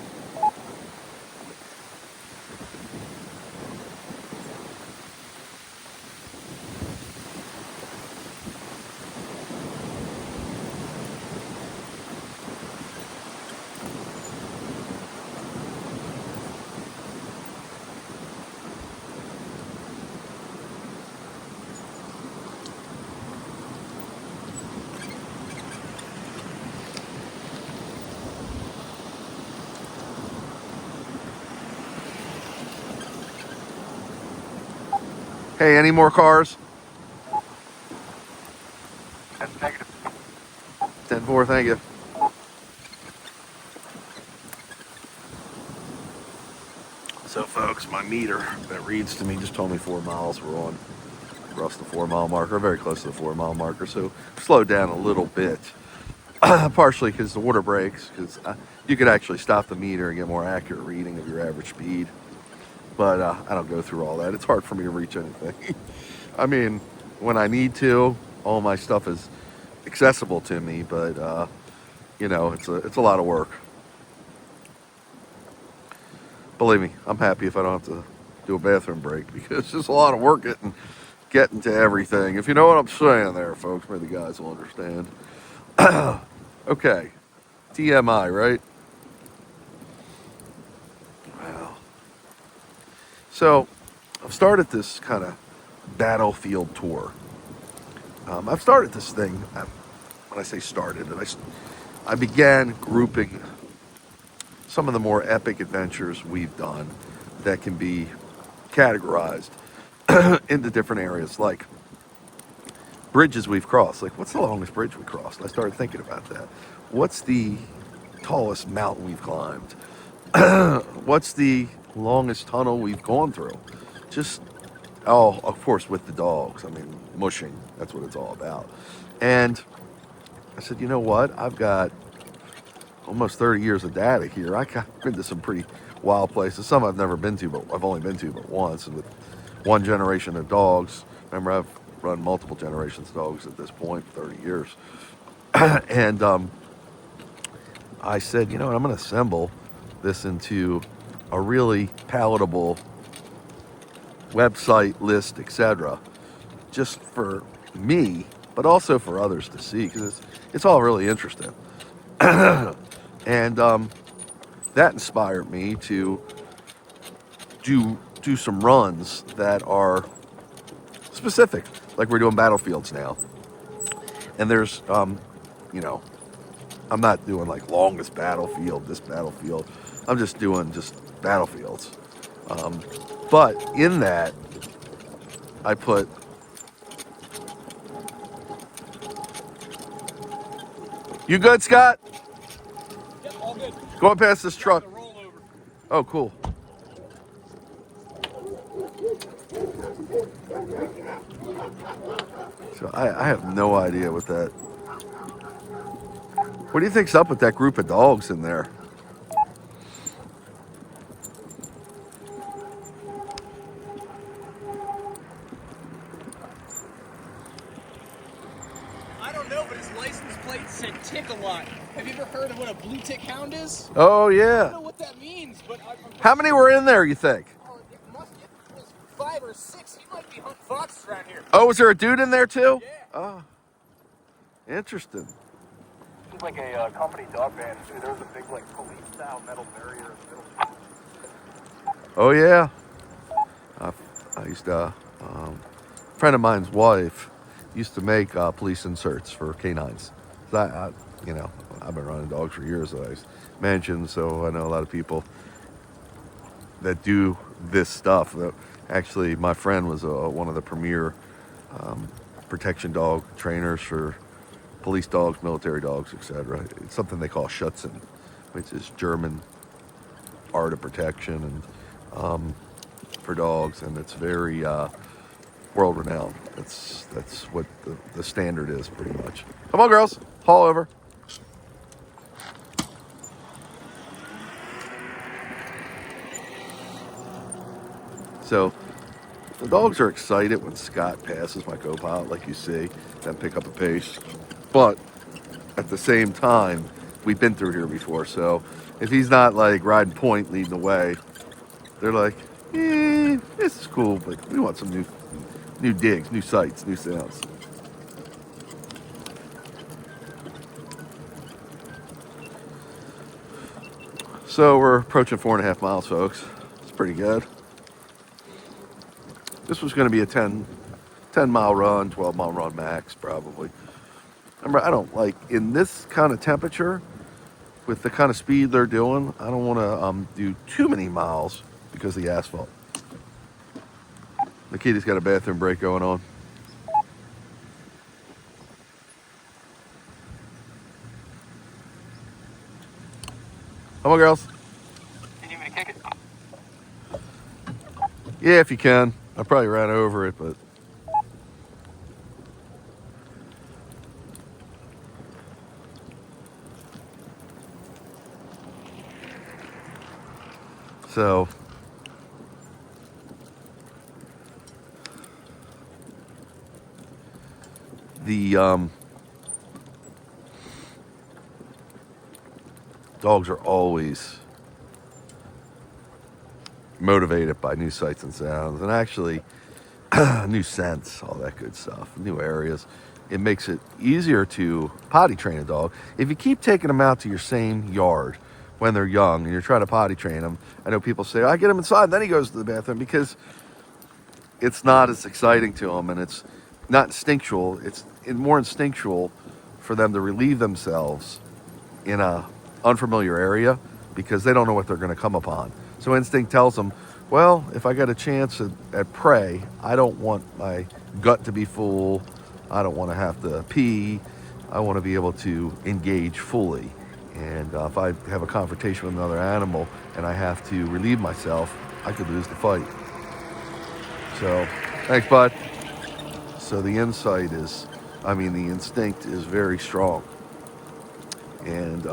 Hey, any more cars? That's negative. 10-4, thank you. So folks, my meter that reads to me just told me 4 miles we're on across the 4-mile marker, very close to the 4-mile marker. So slowed down a little bit, partially because the water breaks, because you could actually stop the meter and get more accurate reading of your average speed. But I don't go through all that. It's hard for me to reach anything. I mean, when I need to, all my stuff is accessible to me, but it's a lot of work. Believe me, I'm happy if I don't have to do a bathroom break, because it's just a lot of work getting to everything. If you know what I'm saying there, folks, maybe the guys will understand. Okay, TMI, right? Wow. So, I've started this kind of battlefield tour. I've started this thing, when I say started, I began grouping some of the more epic adventures we've done that can be categorized into different areas, like bridges we've crossed. Like, what's the longest bridge we crossed? I started thinking about that. What's the tallest mountain we've climbed? What's the longest tunnel we've gone through? Of course, with the dogs. I mean, mushing, that's what it's all about. And I said, you know what? I've got almost 30 years of data here. I've been to some pretty wild places. Some I've never been to, but I've only been to but once. And with one generation of dogs, remember, I've run multiple generations of dogs at this point, 30 years. And I said, you know what? I'm going to assemble this into a really palatable website, list, etc., just for me but also for others to see, because it's all really interesting. And that inspired me to do some runs that are specific, like we're doing battlefields now. And there's, you know, I'm not doing like longest battlefield, this battlefield. I'm just doing just battlefields. But in that, I put, you good, Scott? Yep, all good. Going past this truck. The rollover. Oh, cool. So I have no idea what that. What do you think's up with that group of dogs in there? I don't know, but his license plate said tick a lot. Have you ever heard of what a blue tick hound is? Oh, I don't yeah. know what that means, but How many were in there, you think? it was 5 or 6. He might be hunting foxes around here. Oh, was there a dude in there too? Yeah. Oh, interesting. This is like a company dog van too. There's a big like police style metal barrier in the middle. Oh, yeah. I used to, a friend of mine's wife used to make police inserts for canines. So you know, I've been running dogs for years, as I mentioned, so I know a lot of people that do this stuff. Actually, my friend was one of the premier protection dog trainers for police dogs, military dogs, etc. It's something they call Schutzen, which is German art of protection and for dogs, and it's very world renowned. That's what the standard is, pretty much. Come on, girls, haul over. So the dogs are excited when Scott passes my co-pilot, like you see, then pick up a pace. But at the same time, we've been through here before, so if he's not like riding point, leading the way, they're like, this is cool, but we want some new digs, new sights, new sounds. So we're approaching 4.5 miles, folks. It's pretty good. This was going to be a 10 mile run, 12 mile run max, probably. Remember, I don't like, in this kind of temperature, with the kind of speed they're doing, I don't want to do too many miles because of the asphalt. Nikita's got a bathroom break going on. Come on, girls. Can you even kick it? Yeah, if you can. I probably ran over it, but so the dogs are always motivated by new sights and sounds, and actually new scents, all that good stuff, new areas. It makes it easier to potty train a dog. If you keep taking them out to your same yard when they're young and you're trying to potty train them, I know people say, I get him inside, and then he goes to the bathroom, because it's not as exciting to them, and it's not instinctual. It's more instinctual for them to relieve themselves in a unfamiliar area because they don't know what they're going to come upon. So instinct tells them, well, if I got a chance at prey, I don't want my gut to be full. I don't want to have to pee. I want to be able to engage fully. And if I have a confrontation with another animal and I have to relieve myself, I could lose the fight. So, thanks, bud. So the the instinct is very strong. And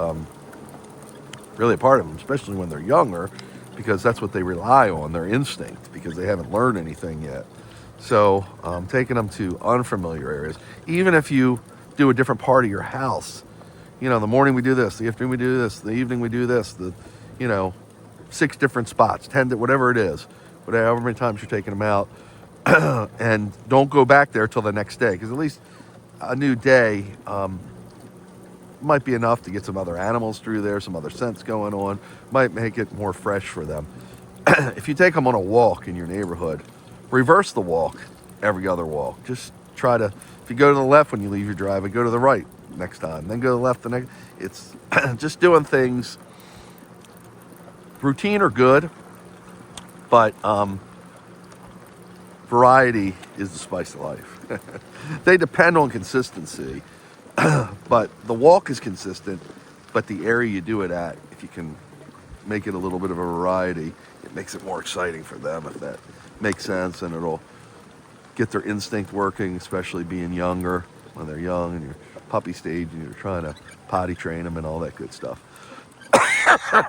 really a part of them, especially when they're younger, because that's what they rely on, their instinct, because they haven't learned anything yet. So taking them to unfamiliar areas, even if you do a different part of your house, in the morning we do this, the afternoon we do this, the evening we do this, 6 different spots, 10, whatever it is, however many times you're taking them out, and don't go back there till the next day, because at least a new day might be enough to get some other animals through there, some other scents going on, might make it more fresh for them. If you take them on a walk in your neighborhood, reverse the walk every other walk. Just try to, if you go to the left when you leave your driveway, go to the right next time, then go to the left the next. It's just doing things. Routine are good, but variety is the spice of life. They depend on consistency, but the walk is consistent, but the area you do it at, if you can make it a little bit of a variety, it makes it more exciting for them, if that makes sense, and it'll get their instinct working, especially being younger, when they're young and you're puppy stage and you're trying to potty train them and all that good stuff. So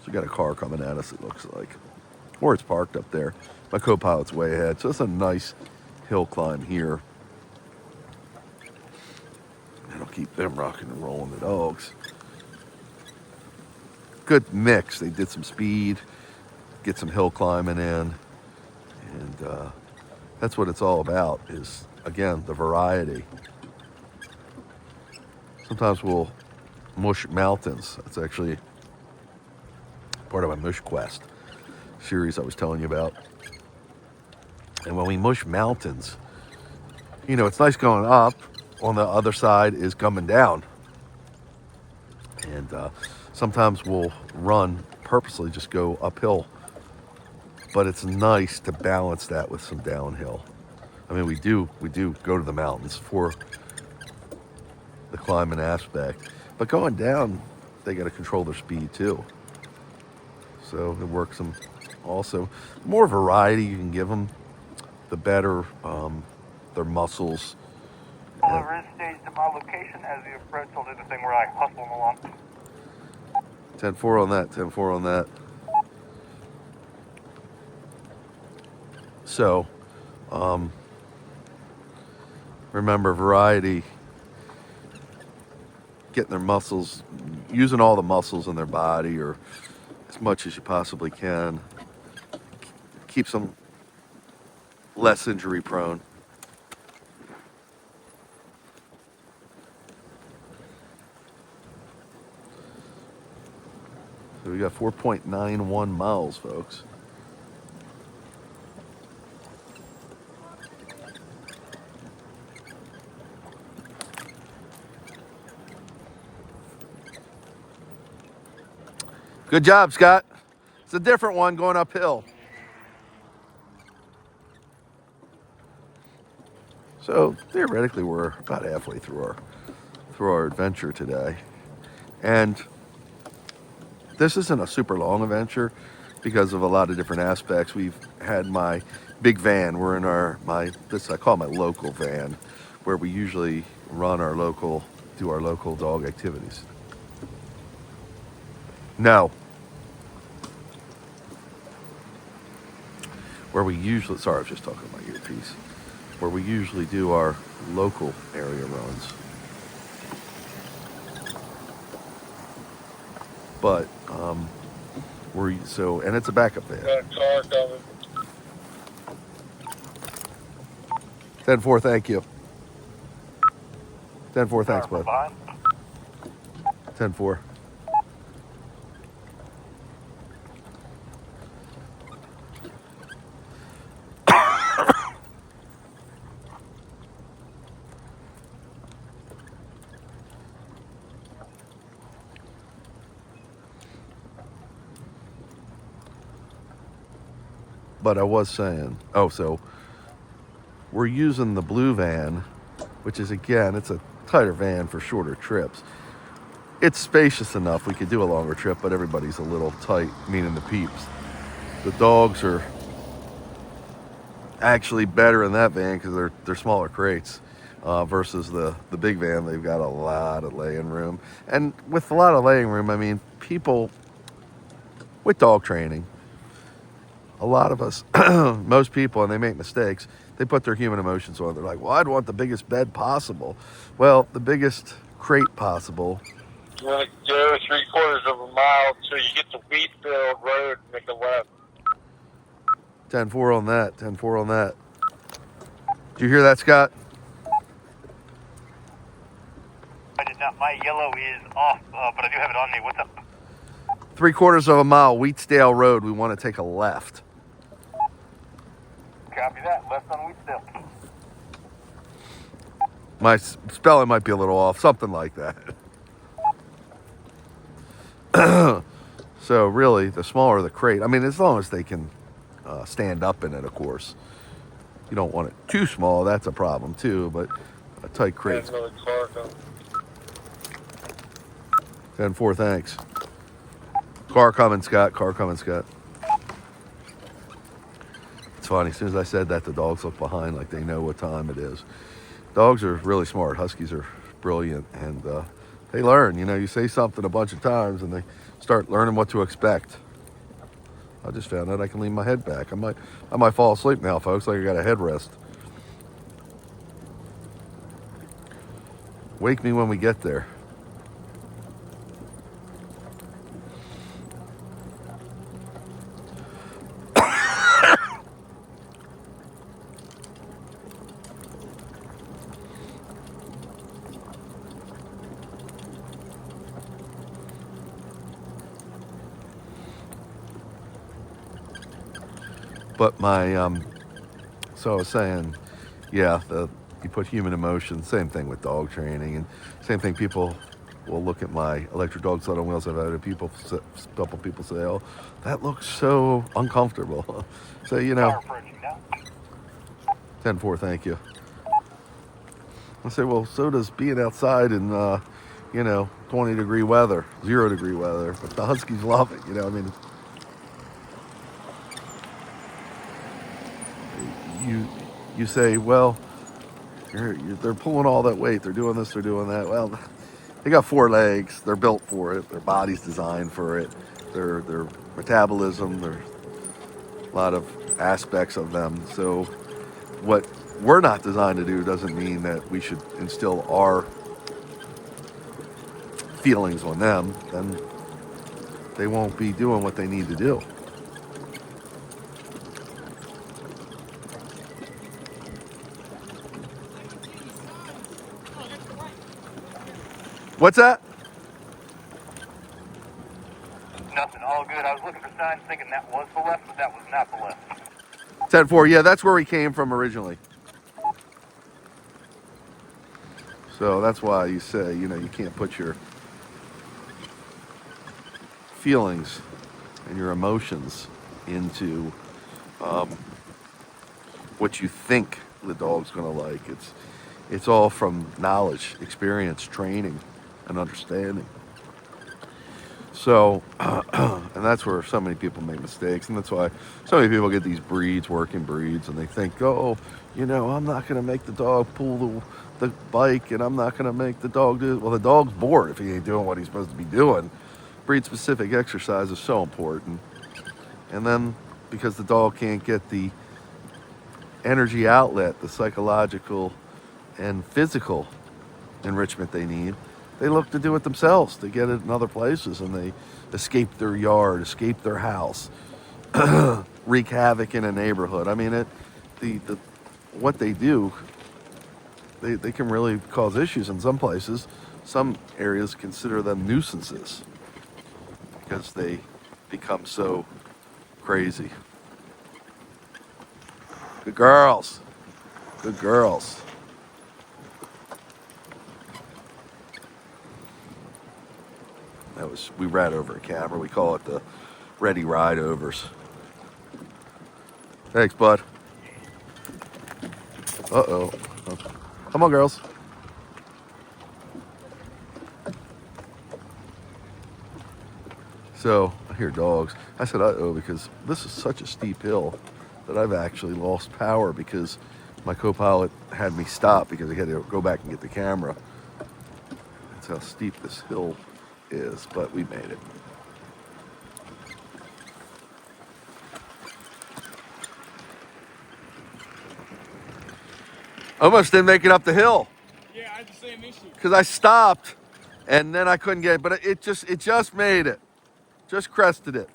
we got a car coming at us, it looks like. Or it's parked up there. My co-pilot's way ahead. So it's a nice hill climb here. It'll keep them rocking and rolling, the dogs. Good mix. They did some speed, get some hill climbing in. And that's what it's all about, is, again, the variety. Sometimes we'll mush mountains. That's actually part of my Mush Quest series I was telling you about. And when we mush mountains, you know, it's nice going up. On the other side is coming down. And sometimes we'll run purposely, just go uphill. But it's nice to balance that with some downhill. I mean, we do go to the mountains for the climbing aspect. But going down, they got to control their speed too. So it works them also. The more variety you can give them, the better their muscles. Deliver is staged to my location. As you approach, I'll do the thing where I hustle them along. 10-4 on that, 10-4 on that. So, remember, variety, getting their muscles, using all the muscles in their body, or as much as you possibly can, keeps them less injury prone. So we got 4.91 miles, folks. Good job, Scott. It's a different one going uphill. So theoretically, we're about halfway through our adventure today, and this isn't a super long adventure because of a lot of different aspects. We've had my big van. We're in this I call my local van, where we usually do our local dog activities. No. Sorry, I was just talking about my earpiece. Where we usually do our local area runs. But and it's a backup van. Got a car coming. 10-4, thank you. 10-4, thanks, bud. 10-4. But I was saying, so we're using the blue van, which is, again, it's a tighter van for shorter trips. It's spacious enough. We could do a longer trip, but everybody's a little tight, meaning the peeps. The dogs are actually better in that van because they're smaller crates versus the big van. They've got a lot of laying room. And with a lot of laying room, I mean, people with dog training, a lot of us, most people, and they make mistakes, they put their human emotions on. They're like, well, I'd want the biggest bed possible. Well, the biggest crate possible. You want to go 3/4 of a mile until you get to Wheatfield Road and make a left. 10-4 on that, 10-4 on that. Did you hear that, Scott? Now, my yellow is off, but I do have it on me. What's up? 3/4 of a mile, Wheatstale Road. We want to take a left. Copy that. Left on Wheatstale. My spelling might be a little off, something like that. So really, the smaller the crate, I mean, as long as they can stand up in it, of course. You don't want it too small, that's a problem too, but a tight crate. There's another car coming. 10-4, thanks. Car coming, Scott. Car coming, Scott. It's funny, as soon as I said that, the dogs look behind like they know what time it is. Dogs are really smart. Huskies are brilliant, and they learn. You know, you say something a bunch of times, and they start learning what to expect. I just found out I can lean my head back. I might fall asleep now, folks, like I got a headrest. Wake me when we get there. But so I was saying, yeah, you put human emotion, same thing with dog training, and same thing, people will look at my electric dog sled on wheels. I've had a couple people say, oh, that looks so uncomfortable. So, you know, 10-4, thank you. I say, well, so does being outside in, 20-degree weather, 0-degree weather, but the Huskies love it, you know, I mean, you say, well, they're pulling all that weight, they're doing this, they're doing that. Well, they got 4 legs, they're built for it, their body's designed for it, their metabolism, there's a lot of aspects of them. So what we're not designed to do doesn't mean that we should instill our feelings on them. Then they won't be doing what they need to do. What's that? Nothing. All good. I was looking for signs thinking that was the left, but that was not the left. 10-4, yeah, that's where we came from originally. So that's why you say, you can't put your feelings and your emotions into what you think the dog's going to like. It's all from knowledge, experience, training, and understanding. So, and that's where so many people make mistakes, and that's why so many people get these breeds, working breeds, and they think, oh, I'm not going to make the dog pull the bike, and I'm not going to make the dog do it. Well, the dog's bored if he ain't doing what he's supposed to be doing. Breed-specific exercise is so important. And then, because the dog can't get the energy outlet, the psychological and physical enrichment they need, they look to do it themselves. They get it in other places, and they escape their yard, escape their house, wreak havoc in a neighborhood. I mean, what they do, they can really cause issues in some places. Some areas consider them nuisances because they become so crazy. Good girls. Good girls. We ran over a camera. We call it the ready ride overs. Thanks, bud. Uh-oh. Come on, girls. So I hear dogs. I said, uh-oh, because this is such a steep hill that I've actually lost power because my co-pilot had me stop because he had to go back and get the camera. That's how steep this hill is, but we made it. Almost didn't make it up the hill. Yeah, I had the same issue. Because I stopped and then I couldn't get it, but it just made it. Just crested it.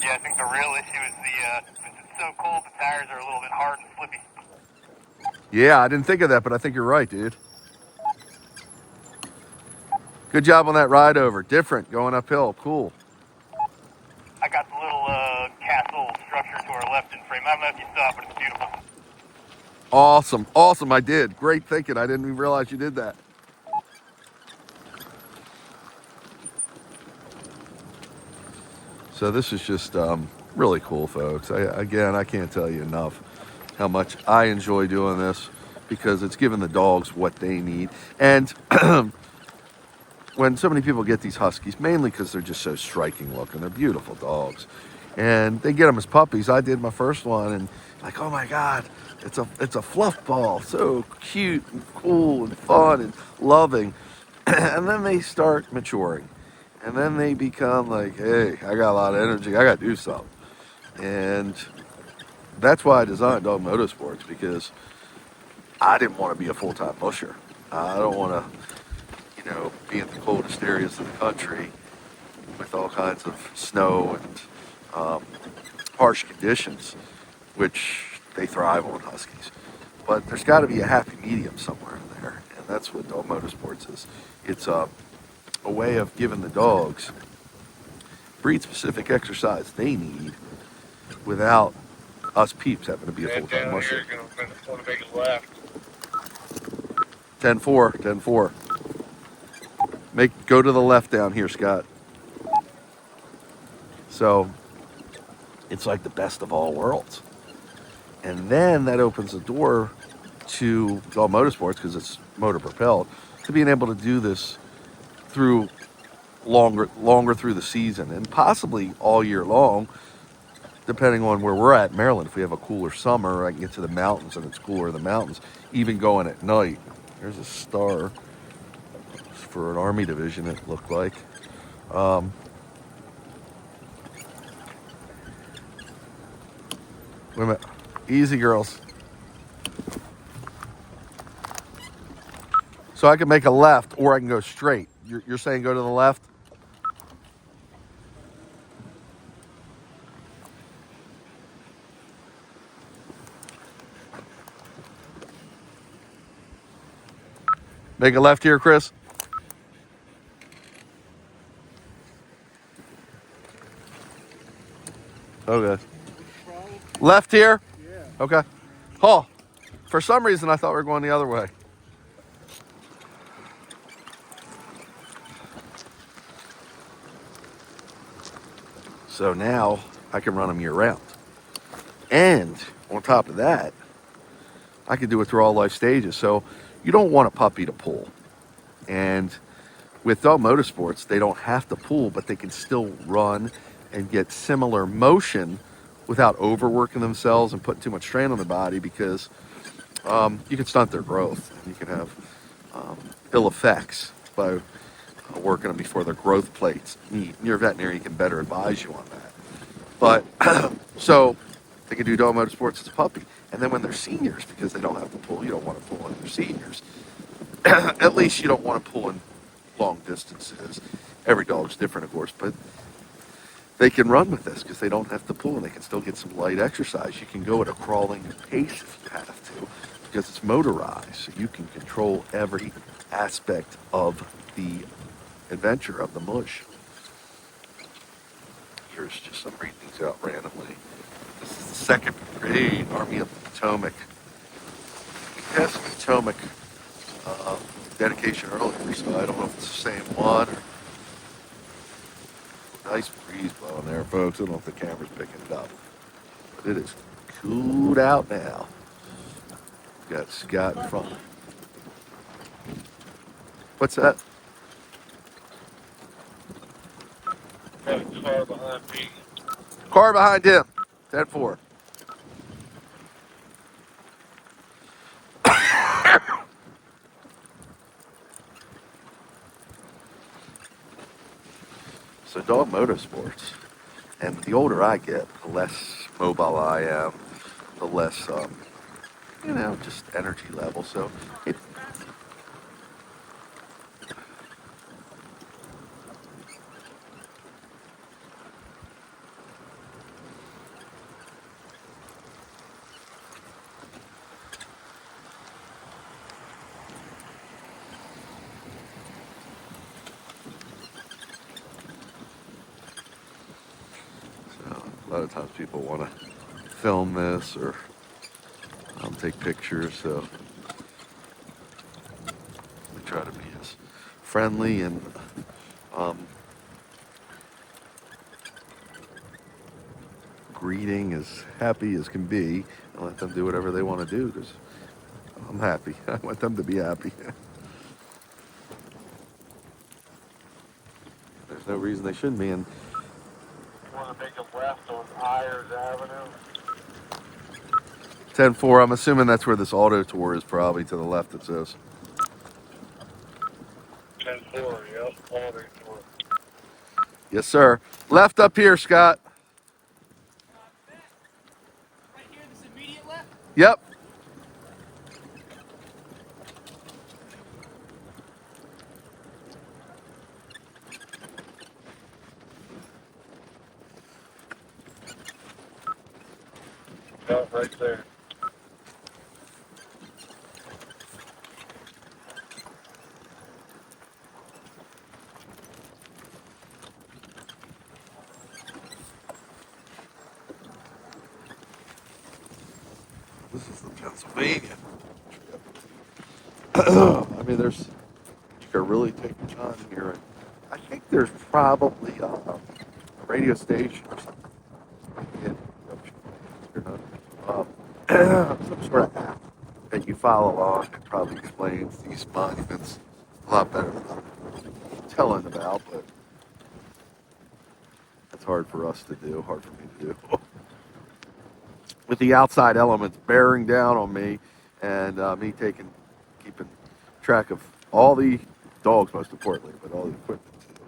Yeah, I think the real issue is since it's so cold, the tires are a little bit hard and slippy. Yeah, I didn't think of that, but I think you're right, dude. Good job on that ride over. Different, going uphill. Cool. I got the little castle structure to our left in frame. I don't know if you saw it, but it's beautiful. Awesome. Awesome. I did. Great thinking. I didn't even realize you did that. So this is just really cool, folks. Again, I can't tell you enough how much I enjoy doing this because it's giving the dogs what they need. And when so many people get these Huskies, mainly because they're just so striking looking, they're beautiful dogs, and they get them as puppies. I did my first one, and like, oh my God, it's a fluff ball, so cute and cool and fun and loving, and then they start maturing, and then they become like, hey, I got a lot of energy, I got to do something, and that's why I designed Dog Motorsports, because I didn't want to be a full-time musher. I don't want to be in the coldest areas of the country with all kinds of snow and harsh conditions, which they thrive on, Huskies. But there's got to be a happy medium somewhere in there, and that's what Dog Motorsports is. It's a way of giving the dogs breed-specific exercise they need without us peeps having to be a And full-time down musher. here, going to make a left. 10-4, 10-4. Go to the left down here, Scott. So it's like the best of all worlds. And then that opens the door to Dog Motorsports, because it's motor propelled, to being able to do this through longer through the season, and possibly all year long, depending on where we're at in Maryland. If we have a cooler summer, I can get to the mountains and it's cooler in the mountains, even going at night. There's a star for an Army division, it looked like. Wait a minute. Easy, girls. So I can make a left, or I can go straight. You're saying go to the left? Make a left here, Chris? Okay. Left here? Yeah. Okay. Oh, for some reason I thought we were going the other way. So now I can run them year round. And on top of that, I can do it through all life stages. So you don't want a puppy to pull. And with Dog Motorsports, they don't have to pull, but they can still run and get similar motion without overworking themselves and putting too much strain on the body, because you can stunt their growth. You can have ill effects by working them before their growth plates meet. Your veterinarian can better advise you on that. But so they can do Dog Motorsports as a puppy. And then when they're seniors, because they don't have to pull, you don't want to pull when they're seniors. At least you don't want to pull in long distances. Every dog's different, of course, but they can run with this because they don't have to pull, and they can still get some light exercise. You can go at a crawling pace if you have to, because it's motorized, so you can control every aspect of the adventure of the mush. Here's just some reading these out randomly. This is the 2nd Brigade, Army of the Potomac. We had some Potomac dedication earlier, so I don't know if it's the same one. Nice breeze blowing there, folks. I don't know if the camera's picking it up, but it is cooled out now. Got Scott in front. What's that? Got a car behind me. Car behind him. 10-4. So Dog Motorsports, and the older I get, the less mobile I am, the less, just energy level. So it, lot of times people want to film this or take pictures, so we try to be as friendly and greeting, as happy as can be, and let them do whatever they want to do, because I'm happy. I want them to be happy. There's no reason they shouldn't be. And Want to make them left on Ayers Avenue? 10-4, I'm assuming that's where this auto tour is, probably to the left, it says. 10-4, yep, all day tour. Yes, sir. Left up here, Scott. Right here, this immediate left. Yep. Yep, right there. This is the Pennsylvania. I mean, you could really take your time here. And I think there's probably a radio station or something. Some sort of app that you follow along. It probably explains these monuments a lot better than I'm telling about, but that's hard for us to do, hard for me to do. With the outside elements bearing down on me, and me keeping track of all the dogs, most importantly, but all the equipment too.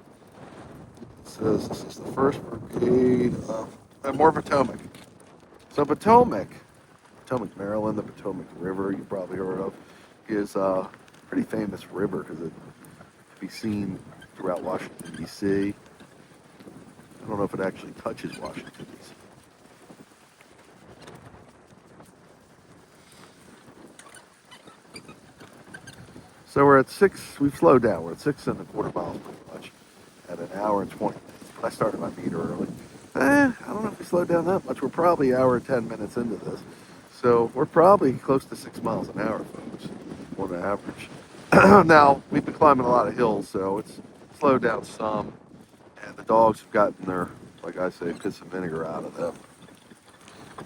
It says this is the 1st Brigade of more Potomac. So Potomac, Maryland, the Potomac River, you've probably heard of, is a pretty famous river because it can be seen throughout Washington, D.C. I don't know if it actually touches Washington, D.C. So we're at 6, we've slowed down, we're at 6.25 miles pretty much, at an hour and 20 minutes. I started my meter early. I don't know if we slowed down that much. We're probably an hour and 10 minutes into this. So we're probably close to 6 miles an hour, folks, on the average. Now, we've been climbing a lot of hills, so it's slowed down some. And the dogs have gotten their, like I say, piss and vinegar out of them.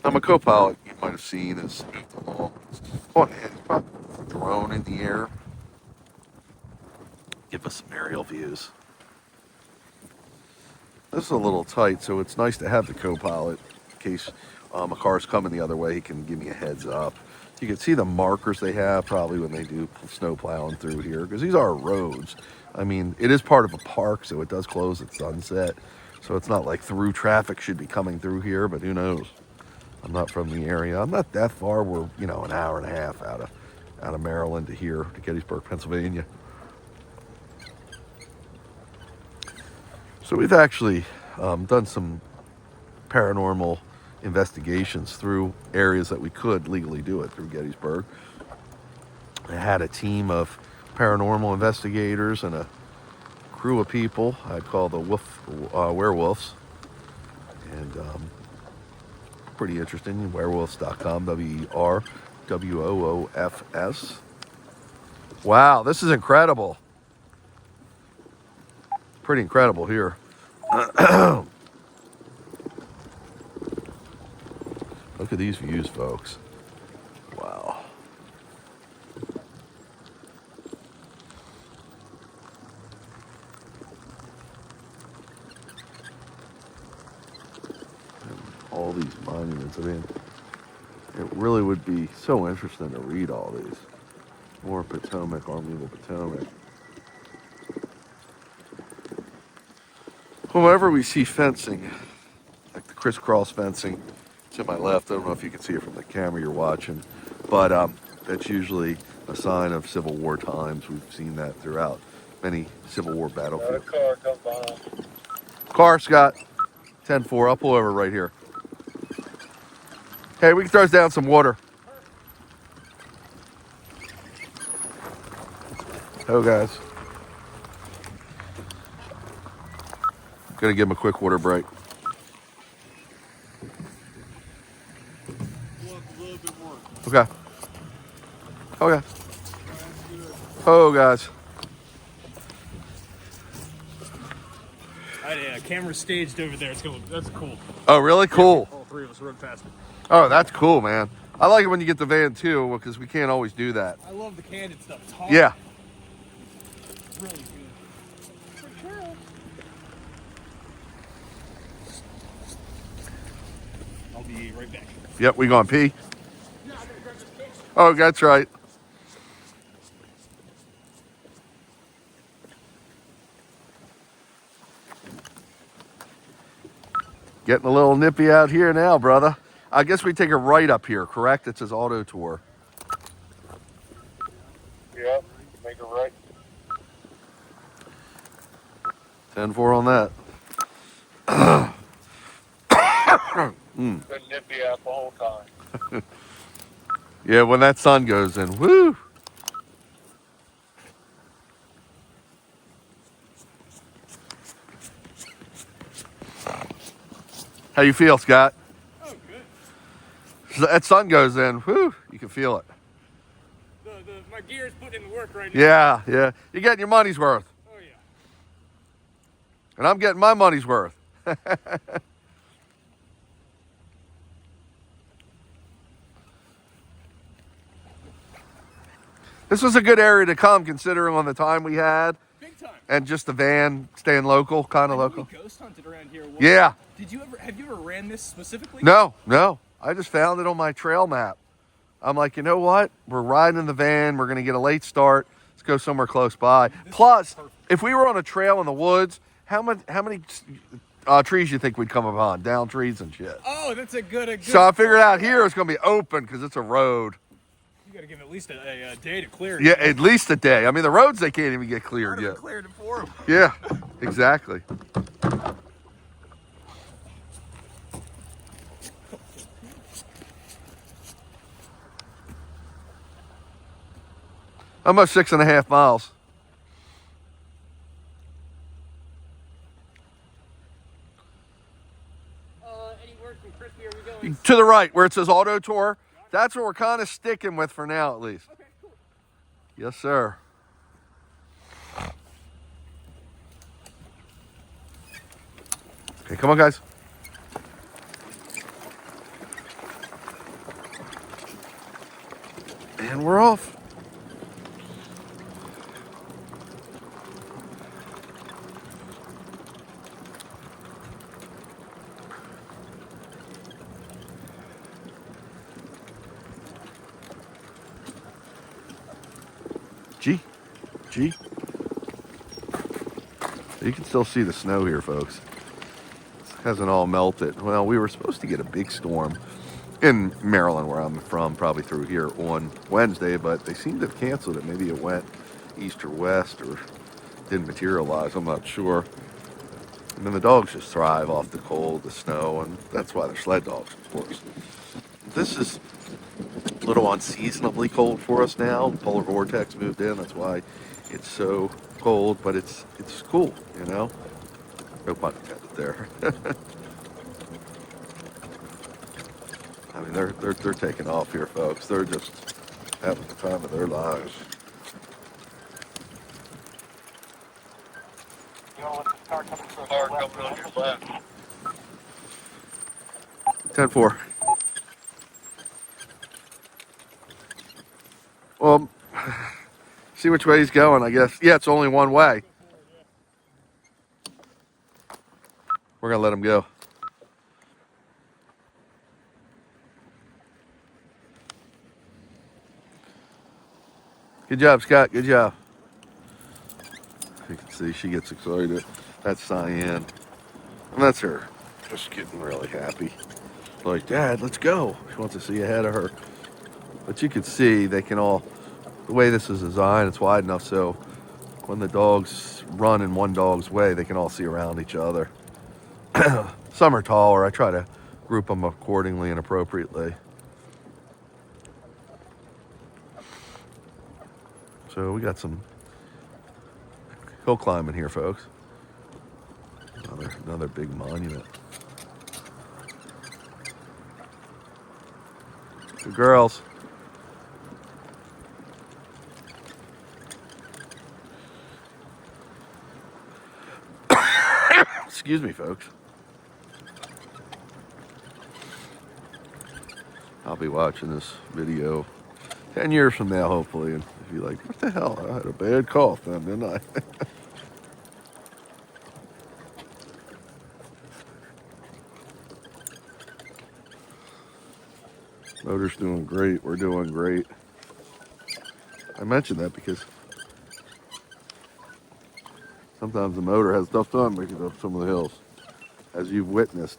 Now, my co-pilot, you might have seen, is moved along. Oh, and he's probably a drone in the air. Give us some aerial views. This is a little tight, so it's nice to have the co-pilot in case a car's coming the other way. He can give me a heads up. You can see the markers they have probably when they do snow plowing through here, because these are roads. I mean, it is part of a park, so it does close at sunset. So it's not like through traffic should be coming through here, but who knows? I'm not from the area. I'm not that far. We're, an hour and a half out of Maryland to here, to Gettysburg, Pennsylvania. So we've actually done some paranormal investigations through areas that we could legally do it through Gettysburg. I had a team of paranormal investigators and a crew of people I'd call the werewolves. And pretty interesting, werewolves.com, WERWOOFS. Wow, this is incredible. Pretty incredible here. Look at these views, folks. Wow. And all these monuments. I mean, it really would be so interesting to read all these. More Potomac, Army of the Potomac. Whenever we see fencing, like the crisscross fencing to my left, I don't know if you can see it from the camera you're watching, but that's usually a sign of Civil War times. We've seen that throughout many Civil War battlefields. Car come by. Car, Scott. 10-4. I'll pull over right here. Hey, we can throw us down some water. Oh, guys. Gonna give him a quick water break. little bit more. Okay. Okay. Oh, guys. I had a camera staged over there. That's cool. Oh, really? Cool. All three of us rode past it. Oh, that's cool, man. I like it when you get the van, too, because we can't always do that. I love the candid stuff. It's hard. Yeah. It's really good. I'll be right back. Yep, we going pee? Yeah, I'm gonna grab this case. Oh, that's right. Getting a little nippy out here now, brother. I guess we take a right up here, correct? It says Auto Tour. Yep, make it right. 10-4 on that. Been nippy out the whole time. Yeah, when that sun goes in, woo! How you feel, Scott? Oh, good. That sun goes in, whoo! You can feel it. My gear's putting in the work right now. Yeah, yeah. You're getting your money's worth. Oh, yeah. And I'm getting my money's worth. This was a good area to come considering on the time we had Big time. and just the van staying local, kind of local. We ghost hunted around here. Yeah. Have you ever ran this specifically? No. I just found it on my trail map. I'm like, you know what? We're riding in the van. We're going to get a late start. Let's go somewhere close by. Plus, if we were on a trail in the woods, how many trees you think we'd come upon? Down trees and shit. Oh, that's a good. So I figured out here it's going to be open because it's a road. You got to give it at least a day to clear. Yeah, at least a day. I mean, the roads, they can't even get cleared yet. Cleared it for them. Yeah, exactly. Almost 6.5 miles. Any word from Crispy? Are we going? To the right, where it says Auto Tour. That's what we're kind of sticking with for now, at least. Okay, cool. Yes, sir. Okay, come on, guys. And we're off. G. You can still see the snow here, folks. It hasn't all melted. Well, we were supposed to get a big storm in Maryland, where I'm from, probably through here on Wednesday, but they seem to have canceled it. Maybe it went east or west or didn't materialize. I'm not sure. And then the dogs just thrive off the cold, the snow, and that's why they're sled dogs, of course. This is a little unseasonably cold for us now. The polar vortex moved in. That's why it's so cold, but it's cool, you know? No pun intended there. I mean, they're taking off here, folks. They're just having the time of their lives. You know, with this car coming from Car the left, coming on your left. 10-4. Well, see which way he's going, I guess. Yeah, it's only one way. We're going to let him go. Good job, Scott. Good job. You can see she gets excited. That's Cyan. And that's her. Just getting really happy. Like, Dad, let's go. She wants to see ahead of her. But you can see they can all, the way this is designed, it's wide enough so when the dogs run in one dog's way, they can all see around each other. Some are taller. I try to group them accordingly and appropriately. So we got some hill climbing here, folks. Another big monument. Good girls. Excuse me, folks. I'll be watching this video 10 years from now, hopefully, and be like, what the hell? I had a bad cough then, didn't I? Motor's doing great. We're doing great. I mentioned that because sometimes the motor has tough time making it up some of the hills, as you've witnessed.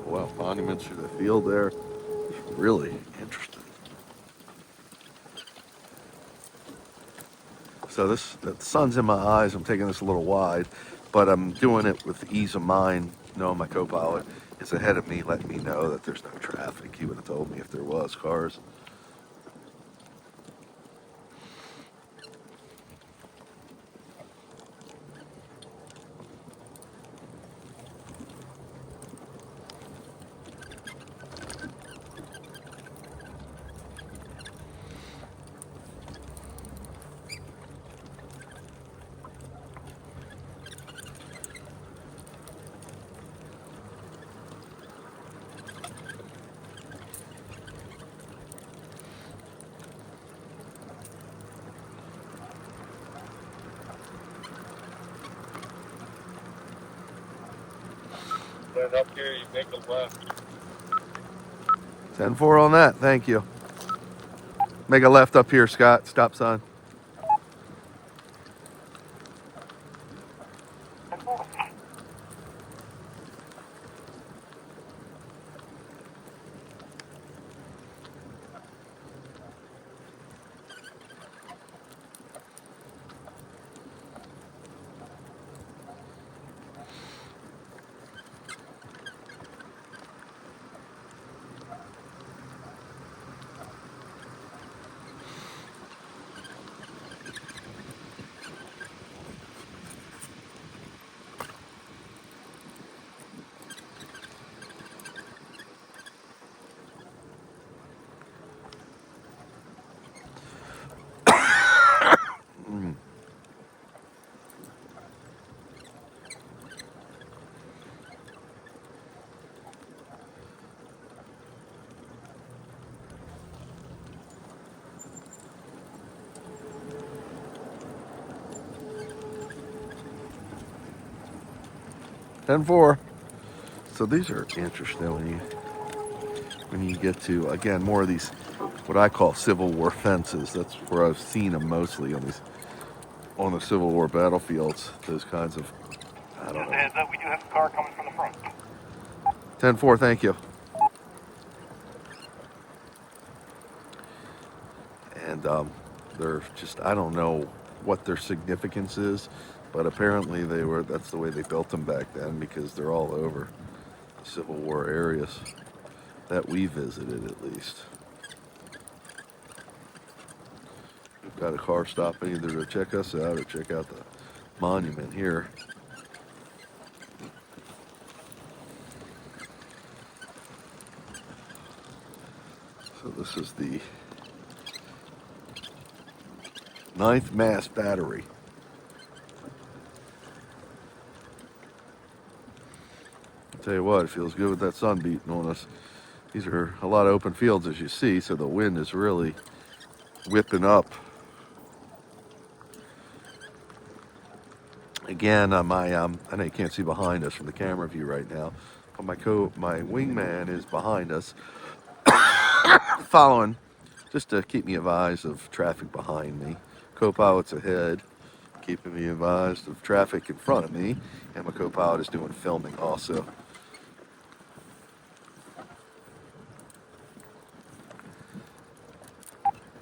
Wow, monuments through the field there. It's really interesting. So the sun's in my eyes. I'm taking this a little wide, but I'm doing it with ease of mind, knowing my co-pilot is ahead of me, letting me know that there's no traffic. He would have told me if there was cars. Then up here, you make a left. 10-4 on that. Thank you. Make a left up here, Scott. Stop sign. Mm. Ten four. So these are interesting when you get to, again, more of these what I call Civil War fences. That's where I've seen them mostly on the Civil War battlefields. Those kinds of, I don't Just a know. heads up, we do have a car coming from the front. 10-4, thank you. And they're just, I don't know what their significance is, but apparently that's the way they built them back then, because they're all over the Civil War areas that we visited, at least. We've got a car stopping either to check us out or check out the monument here. So this is the 9th Mass Battery. I'll tell you what, it feels good with that sun beating on us. These are a lot of open fields, as you see, so the wind is really whipping up. Again, I know you can't see behind us from the camera view right now, but my wingman is behind us, following, just to keep me advised of traffic behind me. Co-pilot's ahead, keeping me advised of traffic in front of me, and my co-pilot is doing filming also.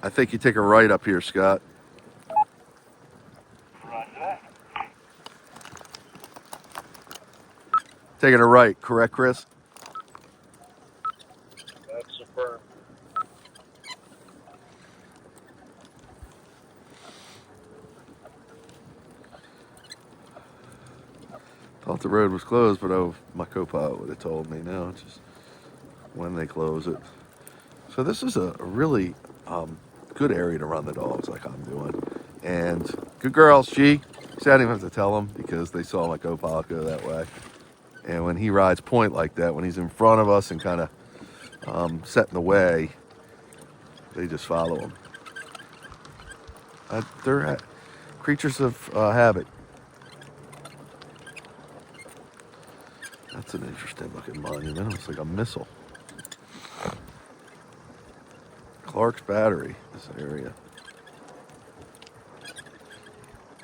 I think you take a right up here, Scott. Roger that. Taking a right, correct, Chris? That's superb. if the road was closed, but my co-pilot would have told me. No, it's just when they close it. So this is a really good area to run the dogs like I'm doing. And good girls, G. See, I didn't even have to tell them because they saw my co-pilot go that way. And when he rides point like that, when he's in front of us and kind of set in the way, they just follow him. They're creatures of habit. That's an interesting looking monument. It's like a missile. Clark's Battery, this area.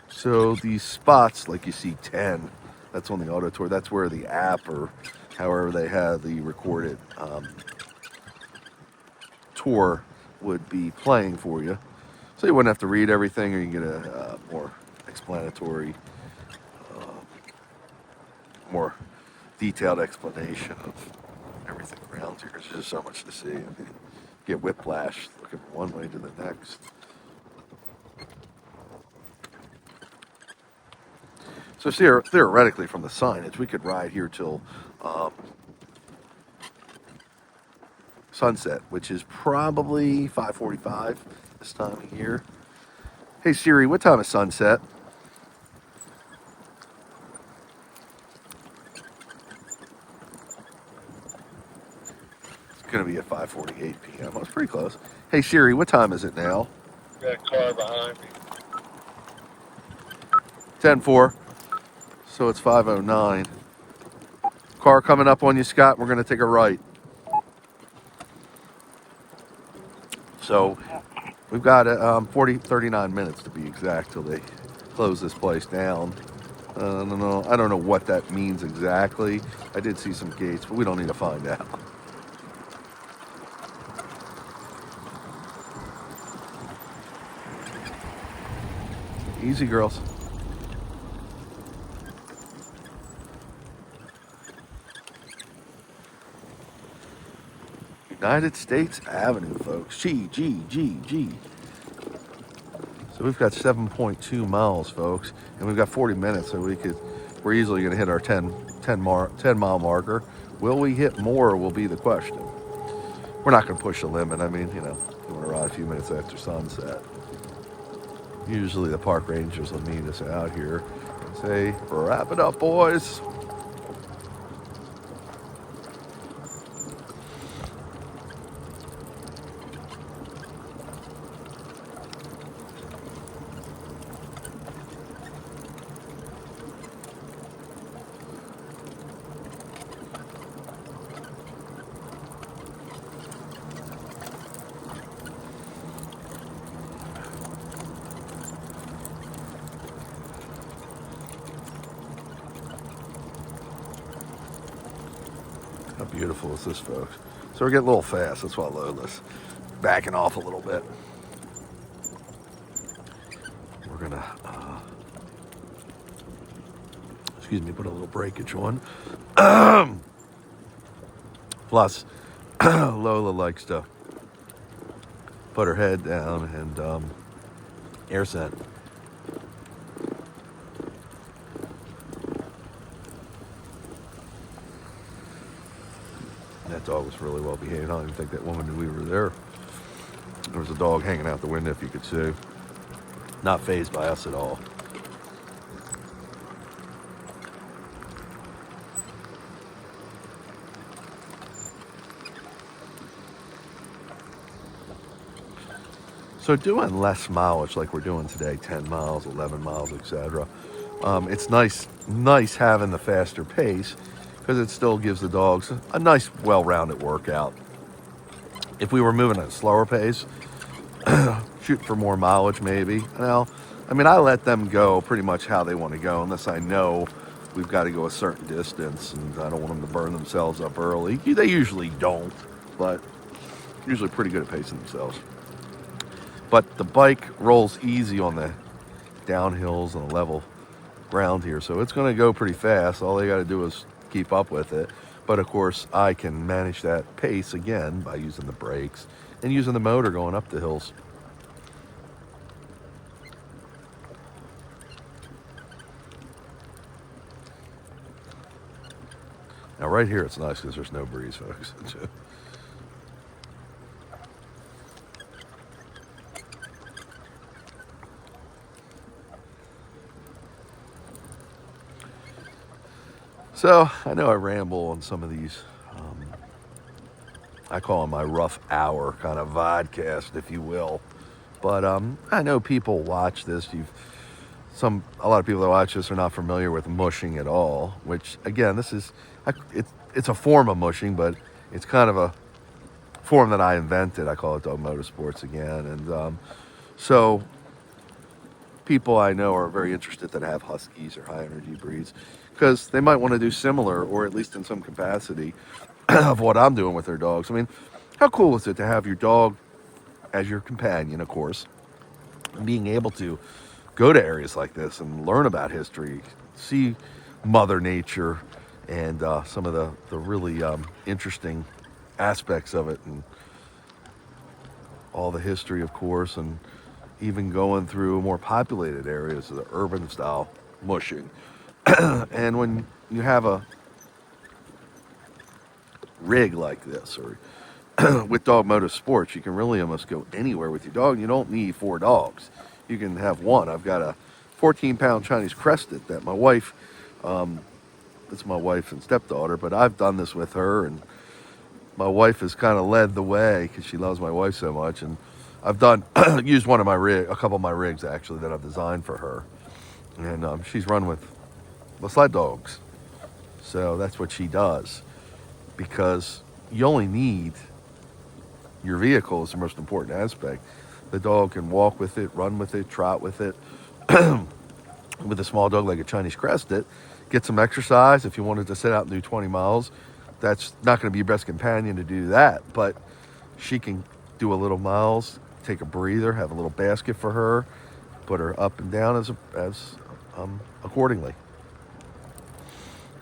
So these spots, like you see 10, that's on the auto tour. That's where the app or however they have the recorded tour would be playing for you. So you wouldn't have to read everything, or you can get a more explanatory, more detailed explanation of everything around here. There's just so much to see. I mean, get whiplash looking from one way to the next. So theoretically, from the signage, we could ride here till sunset, which is probably 5:45 this time of year. Hey Siri, what time is sunset? It's going to be at 5:48 p.m. Well, it's pretty close. Hey Siri, what time is it now? Got a car behind me. 10:04. So it's 5:09. Car coming up on you, Scott. We're going to take a right. So we've got 39 minutes to be exact till they close this place down. I don't know what that means exactly. I did see some gates, but we don't need to find out. Easy, girls. United States Avenue, folks. G. So we've got 7.2 miles, folks, and we've got 40 minutes, so we're easily going to hit our 10 mile marker. Will we hit more will be the question. We're not going to push the limit. I mean, you want to ride a few minutes after sunset. Usually the park rangers will meet us out here and say, wrap it up, boys. How beautiful is this, folks? So we're getting a little fast. That's why I load this. Backing off a little bit. We're going to, put a little breakage on. Plus, Lola likes to put her head down and air scent. That dog was really well behaved. I don't even think that woman knew we were there. There was a dog hanging out the window, if you could see. Not fazed by us at all. So doing less mileage like we're doing today, 10 miles, 11 miles, etc. It's nice having the faster pace because it still gives the dogs a nice, well-rounded workout. If we were moving at a slower pace, shoot for more mileage maybe. Well, I mean, I let them go pretty much how they want to go unless I know we've got to go a certain distance and I don't want them to burn themselves up early. They usually don't, but usually pretty good at pacing themselves. But the bike rolls easy on the downhills and the level ground here, so it's going to go pretty fast. All they got to do is keep up with it. But of course, I can manage that pace again by using the brakes and using the motor going up the hills. Now right here it's nice because there's no breeze, folks. So I know I ramble on some of these. I call them my rough hour kind of vodcast, if you will. But I know people watch this. A lot of people that watch this are not familiar with mushing at all. Which again, it's a form of mushing, but it's kind of a form that I invented. I call it dog motorsports again, and so people I know are very interested that have huskies or high energy breeds because they might want to do similar, or at least in some capacity, of what I'm doing with their dogs. I mean, how cool is it to have your dog as your companion, of course, and being able to go to areas like this and learn about history, see Mother Nature, and some of the really interesting aspects of it, and all the history, of course, and even going through more populated areas of the urban style mushing. And when you have a rig like this, or with dog motorsports, you can really almost go anywhere with your dog. You don't need 4 dogs. You can have one. I've got a 14-pound Chinese crested that my wife, it's my wife and stepdaughter, but I've done this with her, and my wife has kind of led the way because she loves my wife so much. And I've used a couple of my rigs actually that I've designed for her, and she's run with the sled dogs. So that's what she does, because you only need your vehicle is the most important aspect. The dog can walk with it, run with it, trot with it. With a small dog like a Chinese Crested, get some exercise. If you wanted to sit out and do 20 miles, that's not going to be your best companion to do that. But she can do a little miles, take a breather, have a little basket for her, put her up and down as accordingly.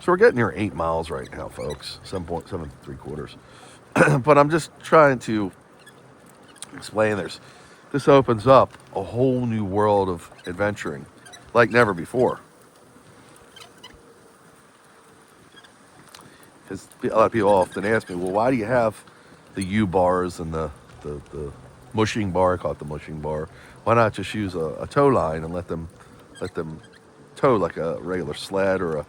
So we're getting near 8 miles right now, folks. 7.73. But I'm just trying to explain this opens up a whole new world of adventuring like never before. Because a lot of people often ask me, well, why do you have the U bars and the mushing bar? I call it the mushing bar. Why not just use a tow line and let them tow like a regular sled, or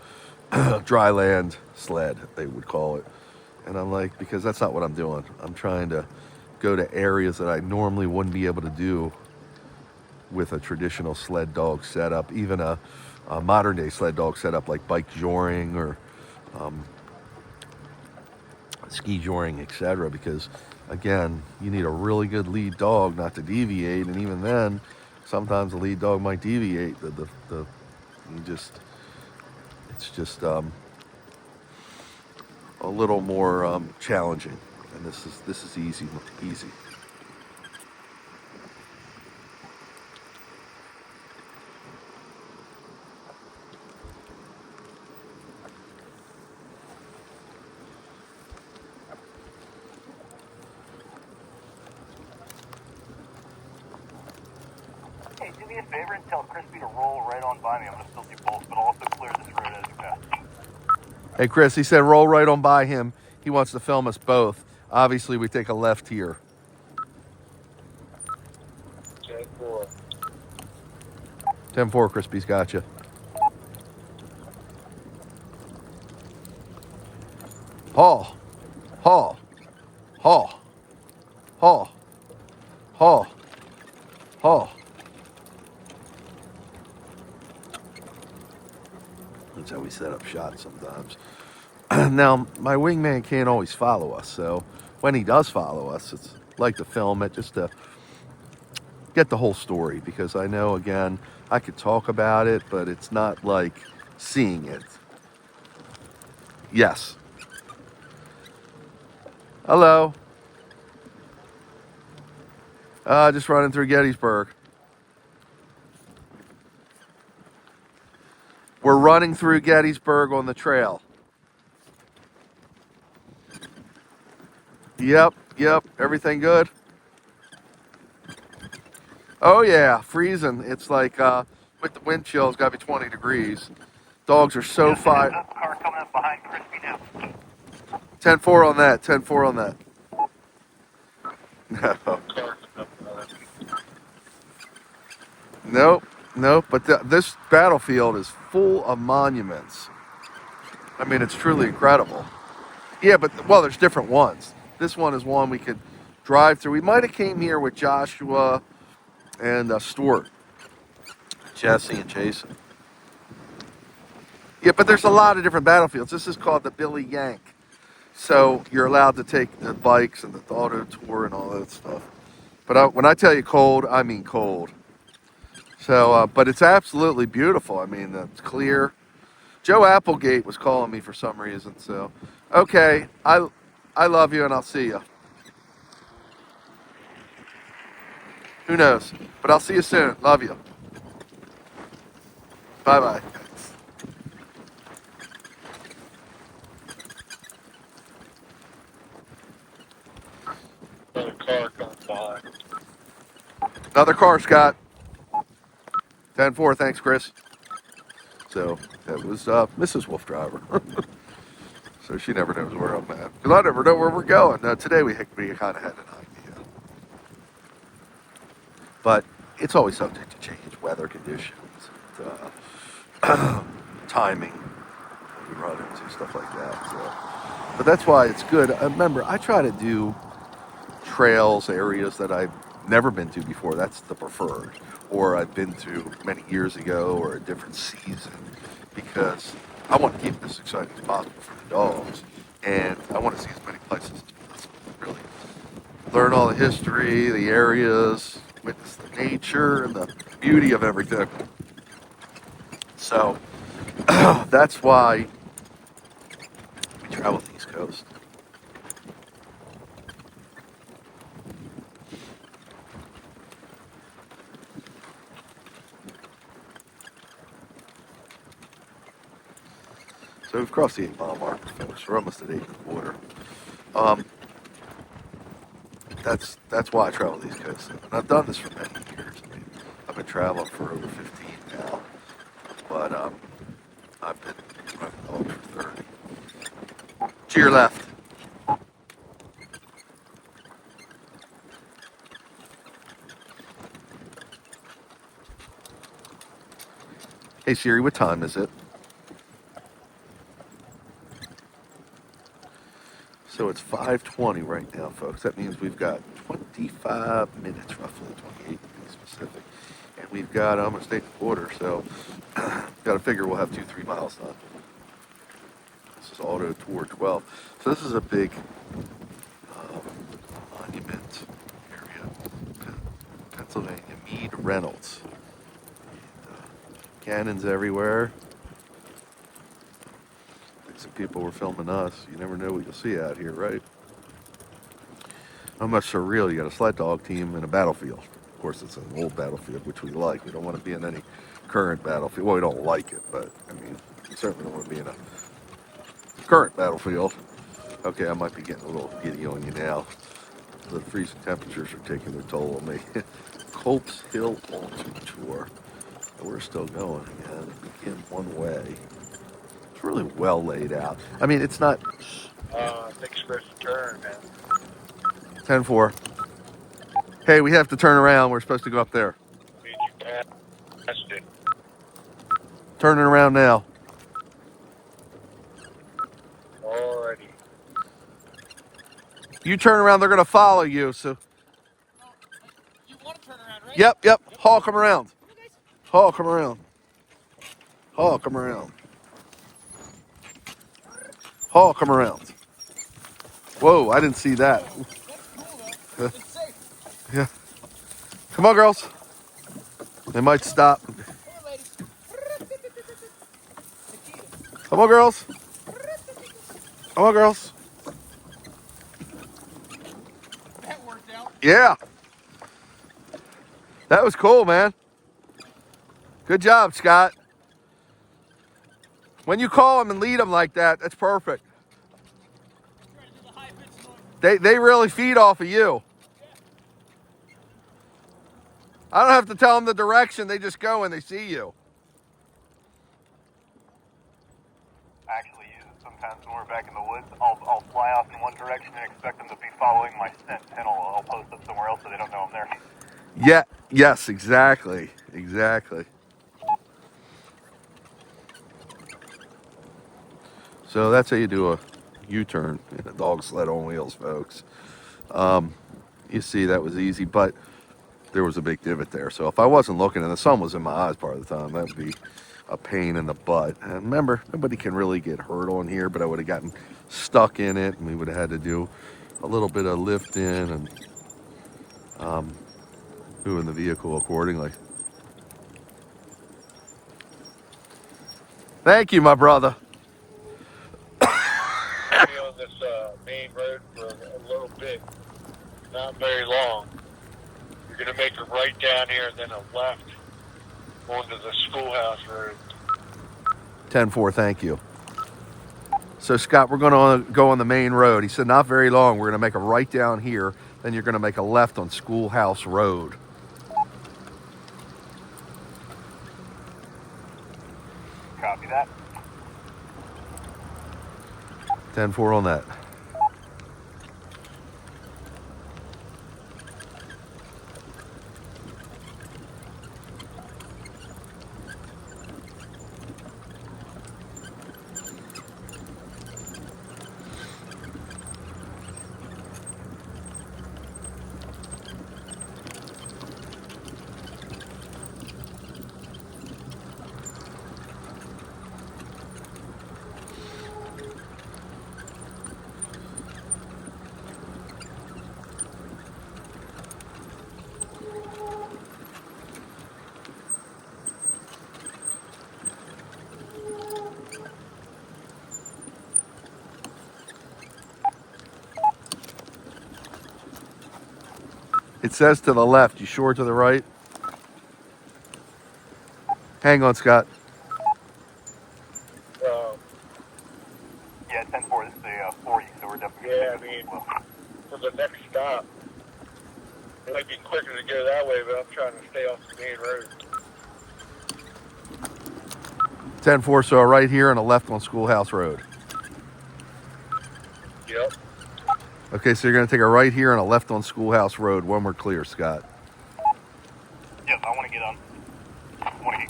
a dry land sled, they would call it. And I'm like, because that's not what I'm doing. I'm trying to go to areas that I normally wouldn't be able to do with a traditional sled dog setup, even a modern day sled dog setup like bike joring or ski joring, etc. Because again, you need a really good lead dog not to deviate, and even then, sometimes the lead dog might deviate. It's just a little more challenging, and this is easy. Hey, do me a favor and tell Crispy to roll right on by me. I'm going to still do both, but also clear this road as you pass. Hey, Chris, he said roll right on by him. He wants to film us both. Obviously, we take a left here. 10-4. 10-4, Crispy's got you. Haul. Haul. Haul. Haul. Haul. Haul. That's how we set up shots sometimes. Now, my wingman can't always follow us, so when he does follow us, it's like to film it just to get the whole story, because I know, again, I could talk about it, but it's not like seeing it. Yes. Hello. Just running through Gettysburg. We're running through Gettysburg on the trail. Yep. Everything good? Oh yeah, freezing. It's like with the wind chill, it's got to be 20 degrees. Dogs are so fire. Car coming up behind Crispy now. 10-4 on that. 10-4 on that. No. Nope. Nope. But this battlefield is full of monuments. I mean, it's truly incredible. Yeah, but, well, there's different ones. This one is one we could drive through. We might have came here with Joshua and Stuart, Jesse and Jason. Yeah, but there's a lot of different battlefields. This is called the Billy Yank. So you're allowed to take the bikes and the auto tour and all that stuff. But when I tell you cold, I mean cold. So, but it's absolutely beautiful. I mean, it's clear. Joe Applegate was calling me for some reason. So, okay, I love you and I'll see you. Who knows? But I'll see you soon. Love you. Bye-bye. Another car comes behind. Another car, Scott. 10-4. Thanks, Chris. So that was Mrs. Wolf Driver. So she never knows where I'm at. Because I never know where we're going. Today we kind of had an idea. But it's always subject to change. Weather conditions, timing, we run into, stuff like that. So. But that's why it's good. Remember, I try to do trails, areas that I've never been to before. That's the preferred. Or I've been to many years ago or a different season. Because I want to keep this exciting as possible for the dogs. And I want to see as many places as possible. Really learn all the history, the areas, witness the nature and the beauty of everything. So that's why we travel the East Coast. So we've crossed the 8-mile mark, folks. We're almost at 8.25. That's why I travel the East Coast. And I've done this for many years. I mean, I've been traveling for over 15 now. But I've been running dogs for 30. To your left. Hey Siri, what time is it? So it's 5:20 right now, folks. That means we've got 25 minutes, roughly 28 to be specific. And we've got almost 8.25, so got to figure we'll have 2-3 miles done. This is Auto Tour 12. So this is a big monument area. Pennsylvania, Meade Reynolds. Cannons everywhere. Some people were filming us. You never know what you'll see out here, right? How much surreal. You got a sled dog team in a battlefield. Of course, it's an old battlefield, which we like. We don't want to be in any current battlefield. Well, we don't like it, but I mean, we certainly don't want to be in a current battlefield. Okay, I might be getting a little giddy on you now. The freezing temperatures are taking their toll on me. Colts Hill Ultimate Tour. We're still going again. Begin one way. It's really well laid out. I mean, it's not. Thanks for the turn, man. 10-4. Hey, we have to turn around. We're supposed to go up there. Did you passed it? Turning around now. Alrighty. You turn around, they're going to follow you. So. You want to turn around, right? Yep. Haul, come around. Haul, come around. Haul, come around. Haul, come around. Whoa, I didn't see that. It's safe. Yeah. Come on, girls. They might stop. Come on, ladies. Come on, girls. Come on, girls. That worked out. Yeah. That was cool, man. Good job, Scott. When you call them and lead them like that, that's perfect. Trying to do the high-pitched noise. They really feed off of you. I don't have to tell them the direction. They just go and they see you. actually use it sometimes when we're back in the woods. I'll fly off in one direction and expect them to be following my scent, and I'll post up somewhere else so they don't know I'm there. Yeah, yes, exactly. Exactly. So that's how you do a U-turn in a dog sled on wheels, folks. You see, that was easy, but there was a big divot there. So if I wasn't looking and the sun was in my eyes part of the time, that would be a pain in the butt. And remember, nobody can really get hurt on here, but I would have gotten stuck in it, and we would have had to do a little bit of lift in and moving the vehicle accordingly. Thank you, my brother. I'll be on this main road for a little bit, not very long. You're going to make a right down here and then a left onto the schoolhouse road. 10-4, thank you. So, Scott, we're going to go on the main road. He said, not very long. We're going to make a right down here. Then you're going to make a left on Schoolhouse Road. Copy that. 10-4 on that. It says to the left. You sure to the right? Hang on, Scott. Yeah, 10-4, this is a 40, so we're definitely... Yeah, I mean, for the next stop, it might be quicker to go that way, but I'm trying to stay off the main road. 10-4, so a right here and a left on Schoolhouse Road. Yep. Okay, so you're going to take a right here and a left on Schoolhouse Road when we're clear, Scott. Yep, I want to get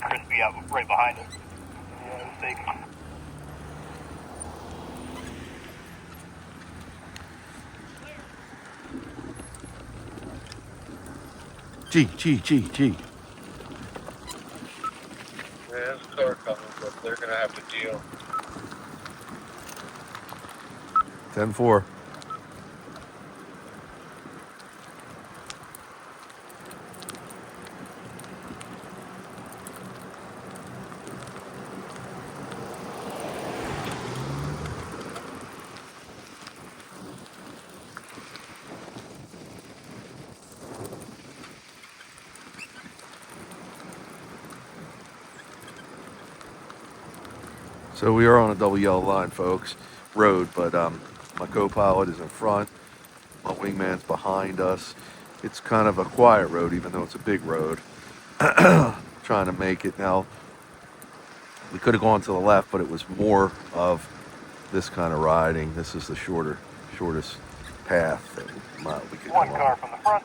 Crispy out right behind us. Yeah, mistake. Gee. Yeah, there's a car coming, but they're going to have to deal. 10-4. So we are on a double yellow line, folks, road, but my co-pilot is in front, my wingman's behind us. It's kind of a quiet road, even though it's a big road. Trying to make it now. We could have gone to the left, but it was more of this kind of riding. This is the shortest path that we could go One on. car from the front.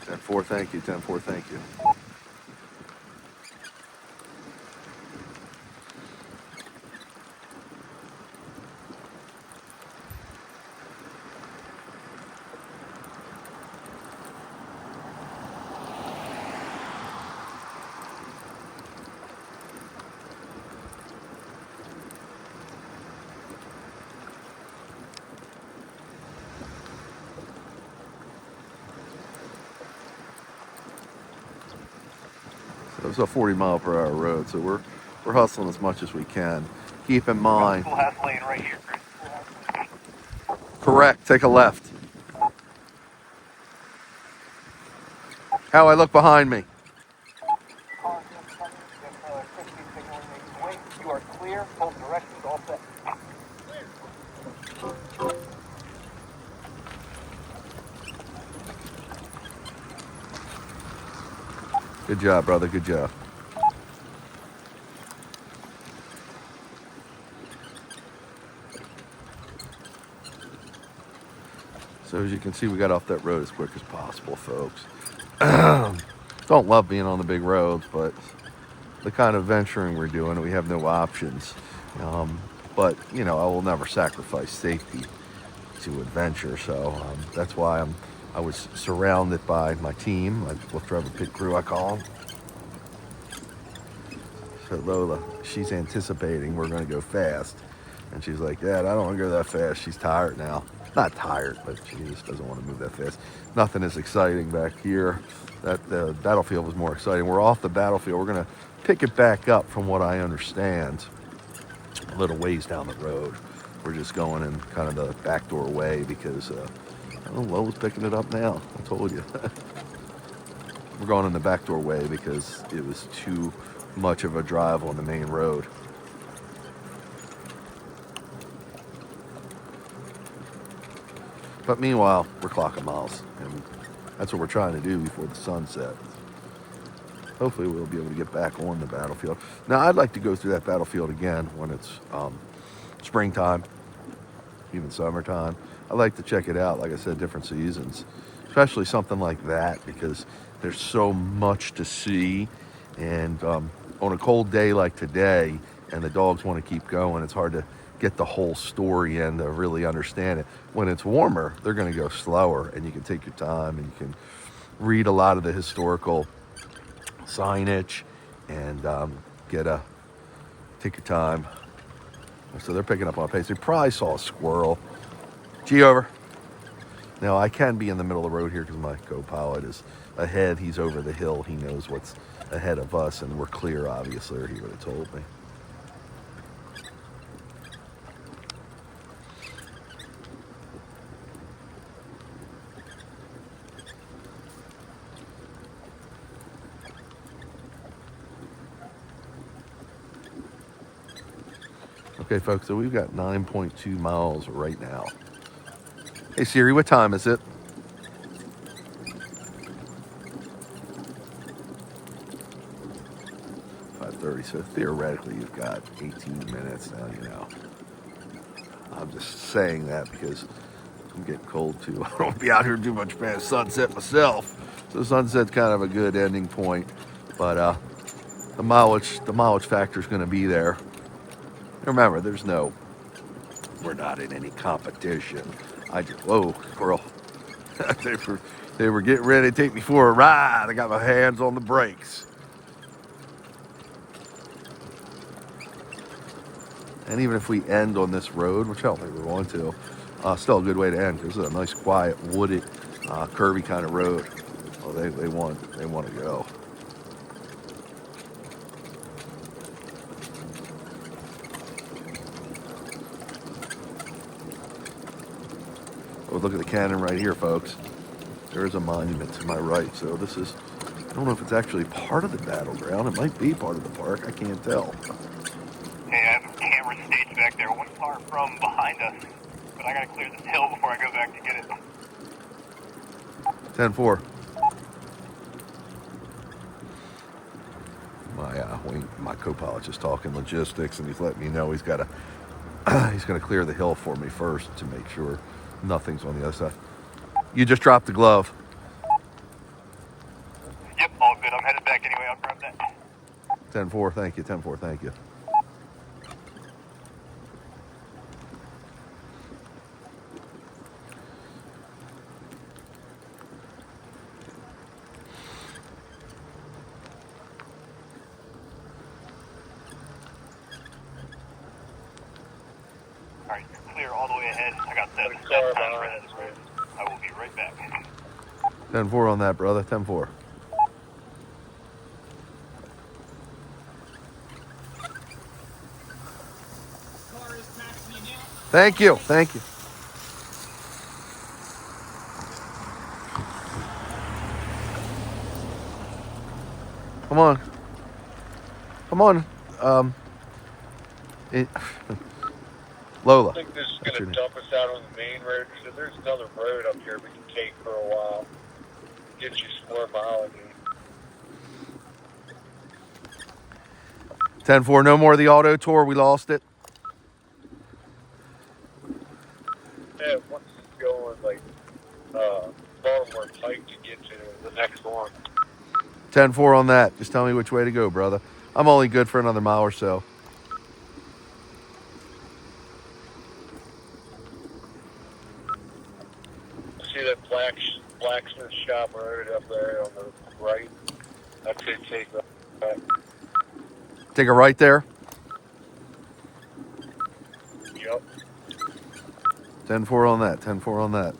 10-4, thank you. 10-4, thank you. So it's a 40-mile-per-hour road, so we're hustling as much as we can. Keep in mind, Schoolhouse lane right here, Chris. correct, take a left. How I look behind me? You are clear, both directions, all set. Good job, brother, good job. So as you can see, we got off that road as quick as possible, folks. Don't love being on the big roads, but the kind of venturing we're doing, we have no options. But, you know, I will never sacrifice safety to adventure. So that's why I was surrounded by my team, my Wolf Driver Pit Crew, I call them. So Lola, she's anticipating we're going to go fast. And she's like, Dad, I don't want to go that fast. She's tired now. Not tired, but she just doesn't want to move that fast. Nothing is exciting back here. The battlefield was more exciting. We're off the battlefield. We're going to pick it back up, from what I understand, a little ways down the road. We're just going in kind of the backdoor way because, Lola's picking it up now. I told you. We're going in the backdoor way because it was too much of a drive on the main road. But meanwhile, we're clocking miles, and that's what we're trying to do before the sun sets. Hopefully we'll be able to get back on the battlefield. Now, I'd like to go through that battlefield again when it's springtime, even summertime. I like to check it out, like I said, different seasons, especially something like that, because there's so much to see. And on a cold day like today, and the dogs want to keep going, it's hard to get the whole story and to really understand it. When it's warmer, they're going to go slower, and you can take your time, and you can read a lot of the historical signage and take your time. So they're picking up on pace. They probably saw a squirrel. G over. Now I can be in the middle of the road here because my co-pilot is ahead. He's over the hill. He knows what's ahead of us, and we're clear, obviously, or he would have told me. Okay, folks, so we've got 9.2 miles right now. Hey, Siri, what time is it? 5:30, so theoretically you've got 18 minutes now, you know. I'm just saying that because I'm getting cold, too. I don't be out here too much past sunset myself. So sunset's kind of a good ending point. But the mileage factor is going to be there. Remember, we're not in any competition. Whoa, squirrel. they were getting ready to take me for a ride. I got my hands on the brakes. And even if we end on this road, which I don't think we're going to, still a good way to end because it's a nice, quiet, wooded, curvy kind of road. Well, they want to go. Oh, look at the canyon right here, folks. There is a monument to my right. So this is, I don't know if it's actually part of the battleground. It might be part of the park. I can't tell. Hey, I have a camera staged back there, one car from behind us. But I gotta clear this hill before I go back to get it. 10-4. My co-pilot's just talking logistics, and he's letting me know he's gonna clear the hill for me first to make sure nothing's on the other side. You just dropped the glove. Yep, all good. I'm headed back anyway. I'll grab that. 10-4, thank you. 10-4, thank you. All right, clear all the way ahead. I got 7 times for this road. I will be right back. 10-4 on that, brother. 10-4. Thank you. Thank you. Come on. Come on. Lola. I think this is going to dump us out on the main road. So there's another road up here we can take for a while. Get you some more mileage. 10-4, no more of the auto tour. We lost it. Yeah, once it's going, like, 10-4 on that. Just tell me which way to go, brother. I'm only good for another mile or so. See that blacksmith shop road up there on the right? That's it. Take that. Take a right there. Yep. 10-4 on that. 10-4 on that.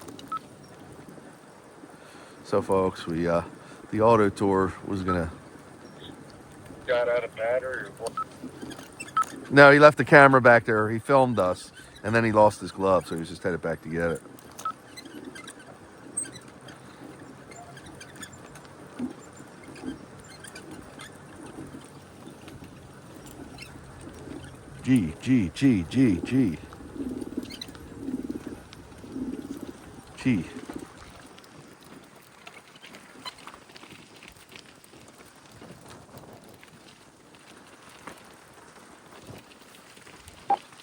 So, folks, we the auto tour was gonna. Got out of battery or what? No, he left the camera back there. He filmed us, and then he lost his glove, so he was just headed back to get it. G.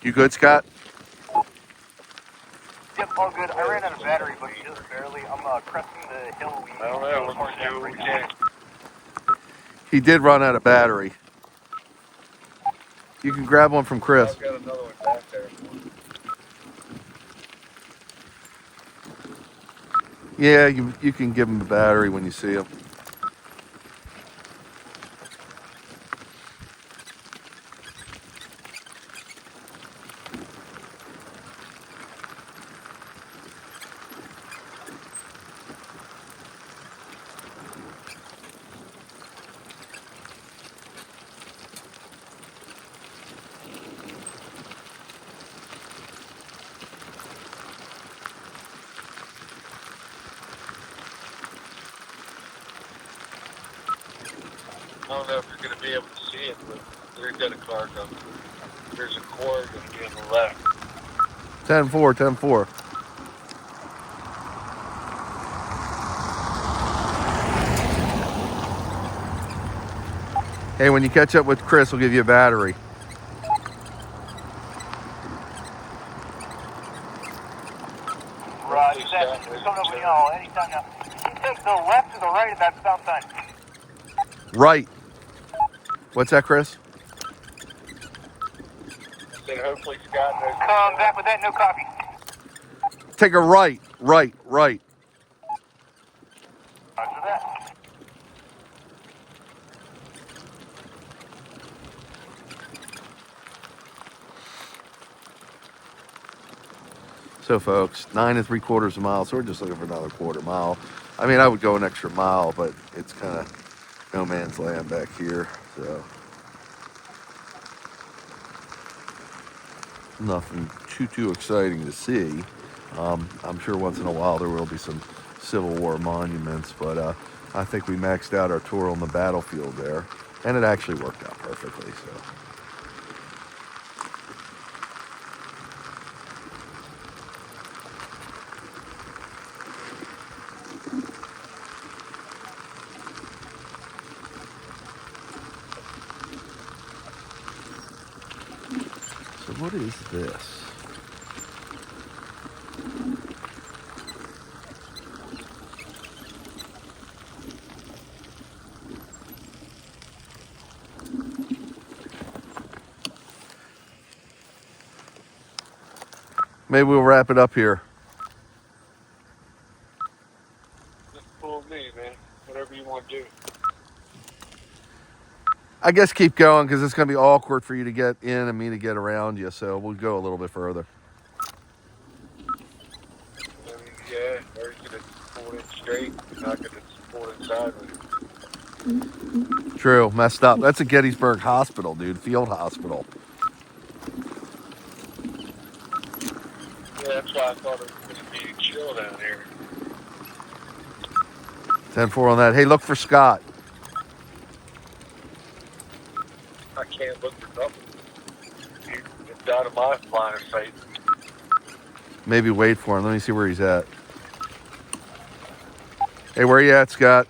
You good, Scott? Yep, all good. I ran out of battery, but just barely. I'm cresting the hill. I don't know. Let's do what we can. He did run out of battery. You can grab one from Chris. I've got another one back there. Yeah, you can give him the battery when you see him. I don't know if you're going to be able to see it, but there's got a car coming. There's a cord going to be on the left. 10-4, 10-4. Hey, when you catch up with Chris, we'll give you a battery. Right, that's coming over y'all anytime now. You take the left or the right at that stop sign? Right. What's that, Chris? Then hopefully Scott knows. Come back with that, no copy. Take a right. Roger that. So, folks, 9 3/4 miles. So we're just looking for another quarter mile. I mean, I would go an extra mile, but it's kind of no man's land back here. So nothing too exciting to see. I'm sure once in a while there will be some Civil War monuments, but I think we maxed out our tour on the battlefield there, and it actually worked out perfectly. So. So what is this? Maybe we'll wrap it up here. Just pull me, man. Whatever you want to do. I guess keep going because it's going to be awkward for you to get in and me to get around you. So we'll go a little bit further. I mean, yeah, or you could pull it straight, not going to pull it sideways. True, messed up. That's a Gettysburg hospital, dude. Field hospital. Yeah, that's why I thought it was going to be chill down here. 10-4 on that. Hey, look for Scott. I can't look for nothing. It's out of my line of sight. Maybe wait for him. Let me see where he's at. Hey, where you at, Scott?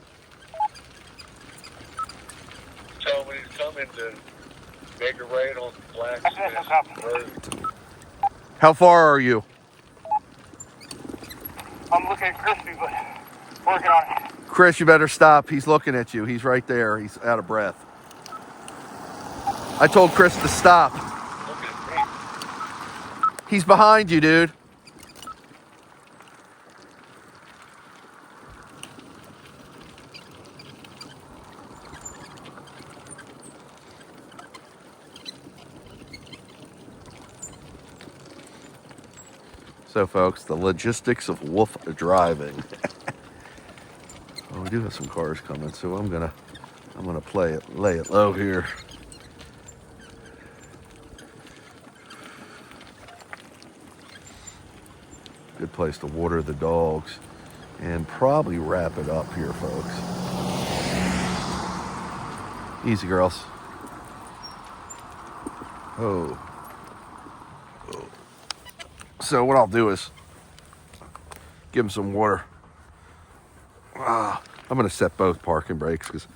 Tell me to come in to make a right on Blacksmith Road. How far are you? I'm looking at Crispy, but working on it. Chris, you better stop. He's looking at you. He's right there. He's out of breath. I told Chris to stop. Look at me. He's behind you, dude. So, folks, the logistics of wolf driving. Oh, we do have some cars coming, so I'm gonna lay it low here. Good place to water the dogs and probably wrap it up here, folks. Easy, girls. Oh. So what I'll do is give them some water. I'm going to set both parking brakes because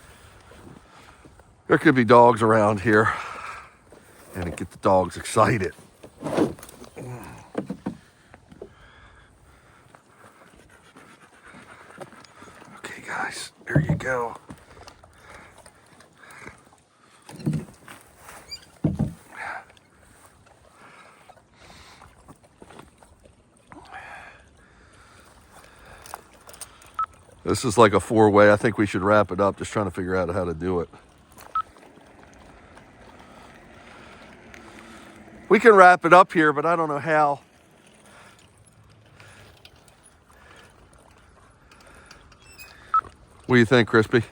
there could be dogs around here and it get the dogs excited. Okay, guys, there you go. This is like a four-way. I think we should wrap it up. Just trying to figure out how to do it. We can wrap it up here, but I don't know how. What do you think, Crispy?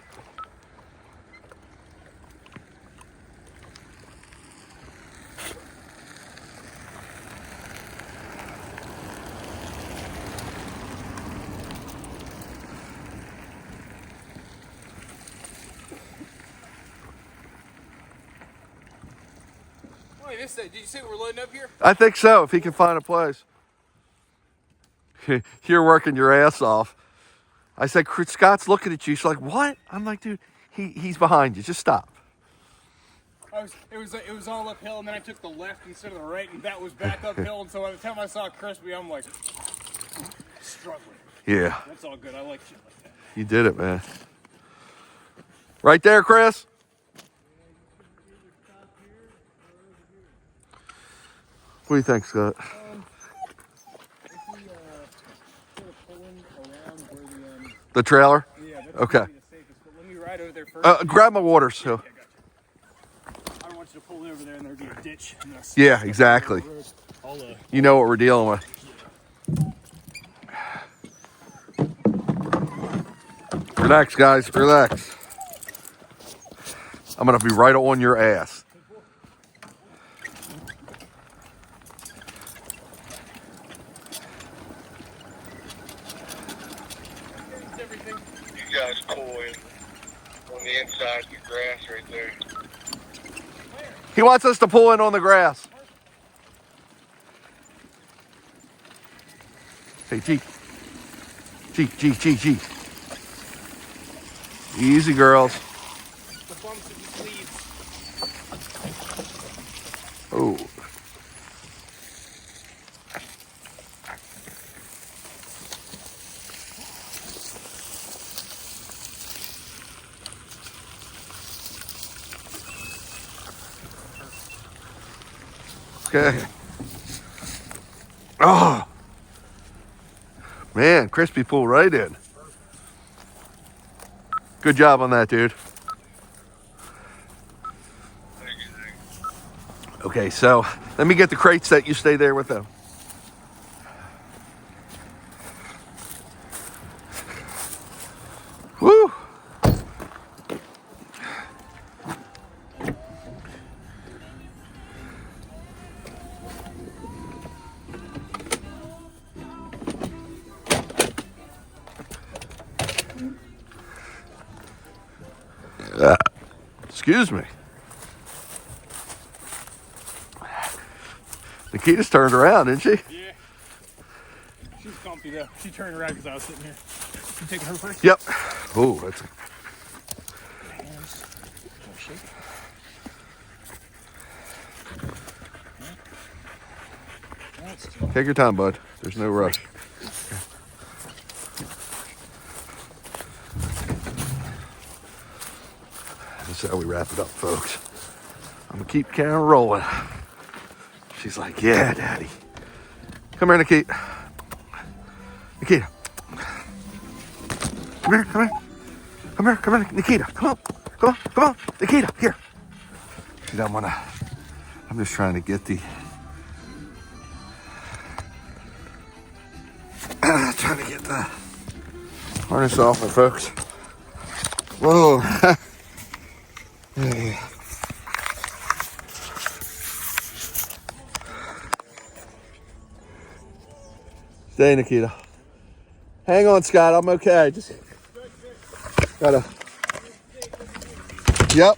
Did you say we're loading up here? I think so, if he can find a place. You're working your ass off. I said, Scott's looking at you. She's like, what? I'm like, dude, he's behind you. Just stop. It was all uphill, and then I took the left instead of the right, and that was back uphill. And so by the time I saw Crispy, I'm like struggling. Yeah. That's all good. I like shit like that. You did it, man. Right there, Chris. What do you think, Scott? If we sort of pull in around where The trailer? Yeah, that's Okay. probably the safest. But let me ride over there first. Grab my water, so. Yeah, gotcha. I don't want you to pull in over there and there'd be a ditch. And Yeah, exactly. You know what we're dealing with. Relax, guys. Relax. I'm going to be right on your ass. You guys pull in on the inside of the grass right there. He wants us to pull in on the grass. Hey, G. G. Easy, girls. The bumps of the sleeves. Oh. Okay. Oh. Man, Crispy pulled right in. Good job on that, dude. Okay, so let me get the crate set. You stay there with them. Woo! Excuse me. Nikita's turned around, didn't she? Yeah. She's comfy though. She turned around because I was sitting here. You taking her first? Yep. Oh, that's. Hands. Don't shake. Take your time, bud. There's no rush. how we wrap it up, folks. I'm gonna keep camera rolling. She's like, yeah, Daddy. Come here, Nikita. Nikita. Come here, come here. Come here, come here, Nikita. Come on, come on, come on. Nikita, here. She doesn't wanna, I'm just trying to get the, trying to get the harness off her, folks. Whoa. Yeah. Stay, Nikita. Hang on, Scott. I'm okay. Just gotta. Yep.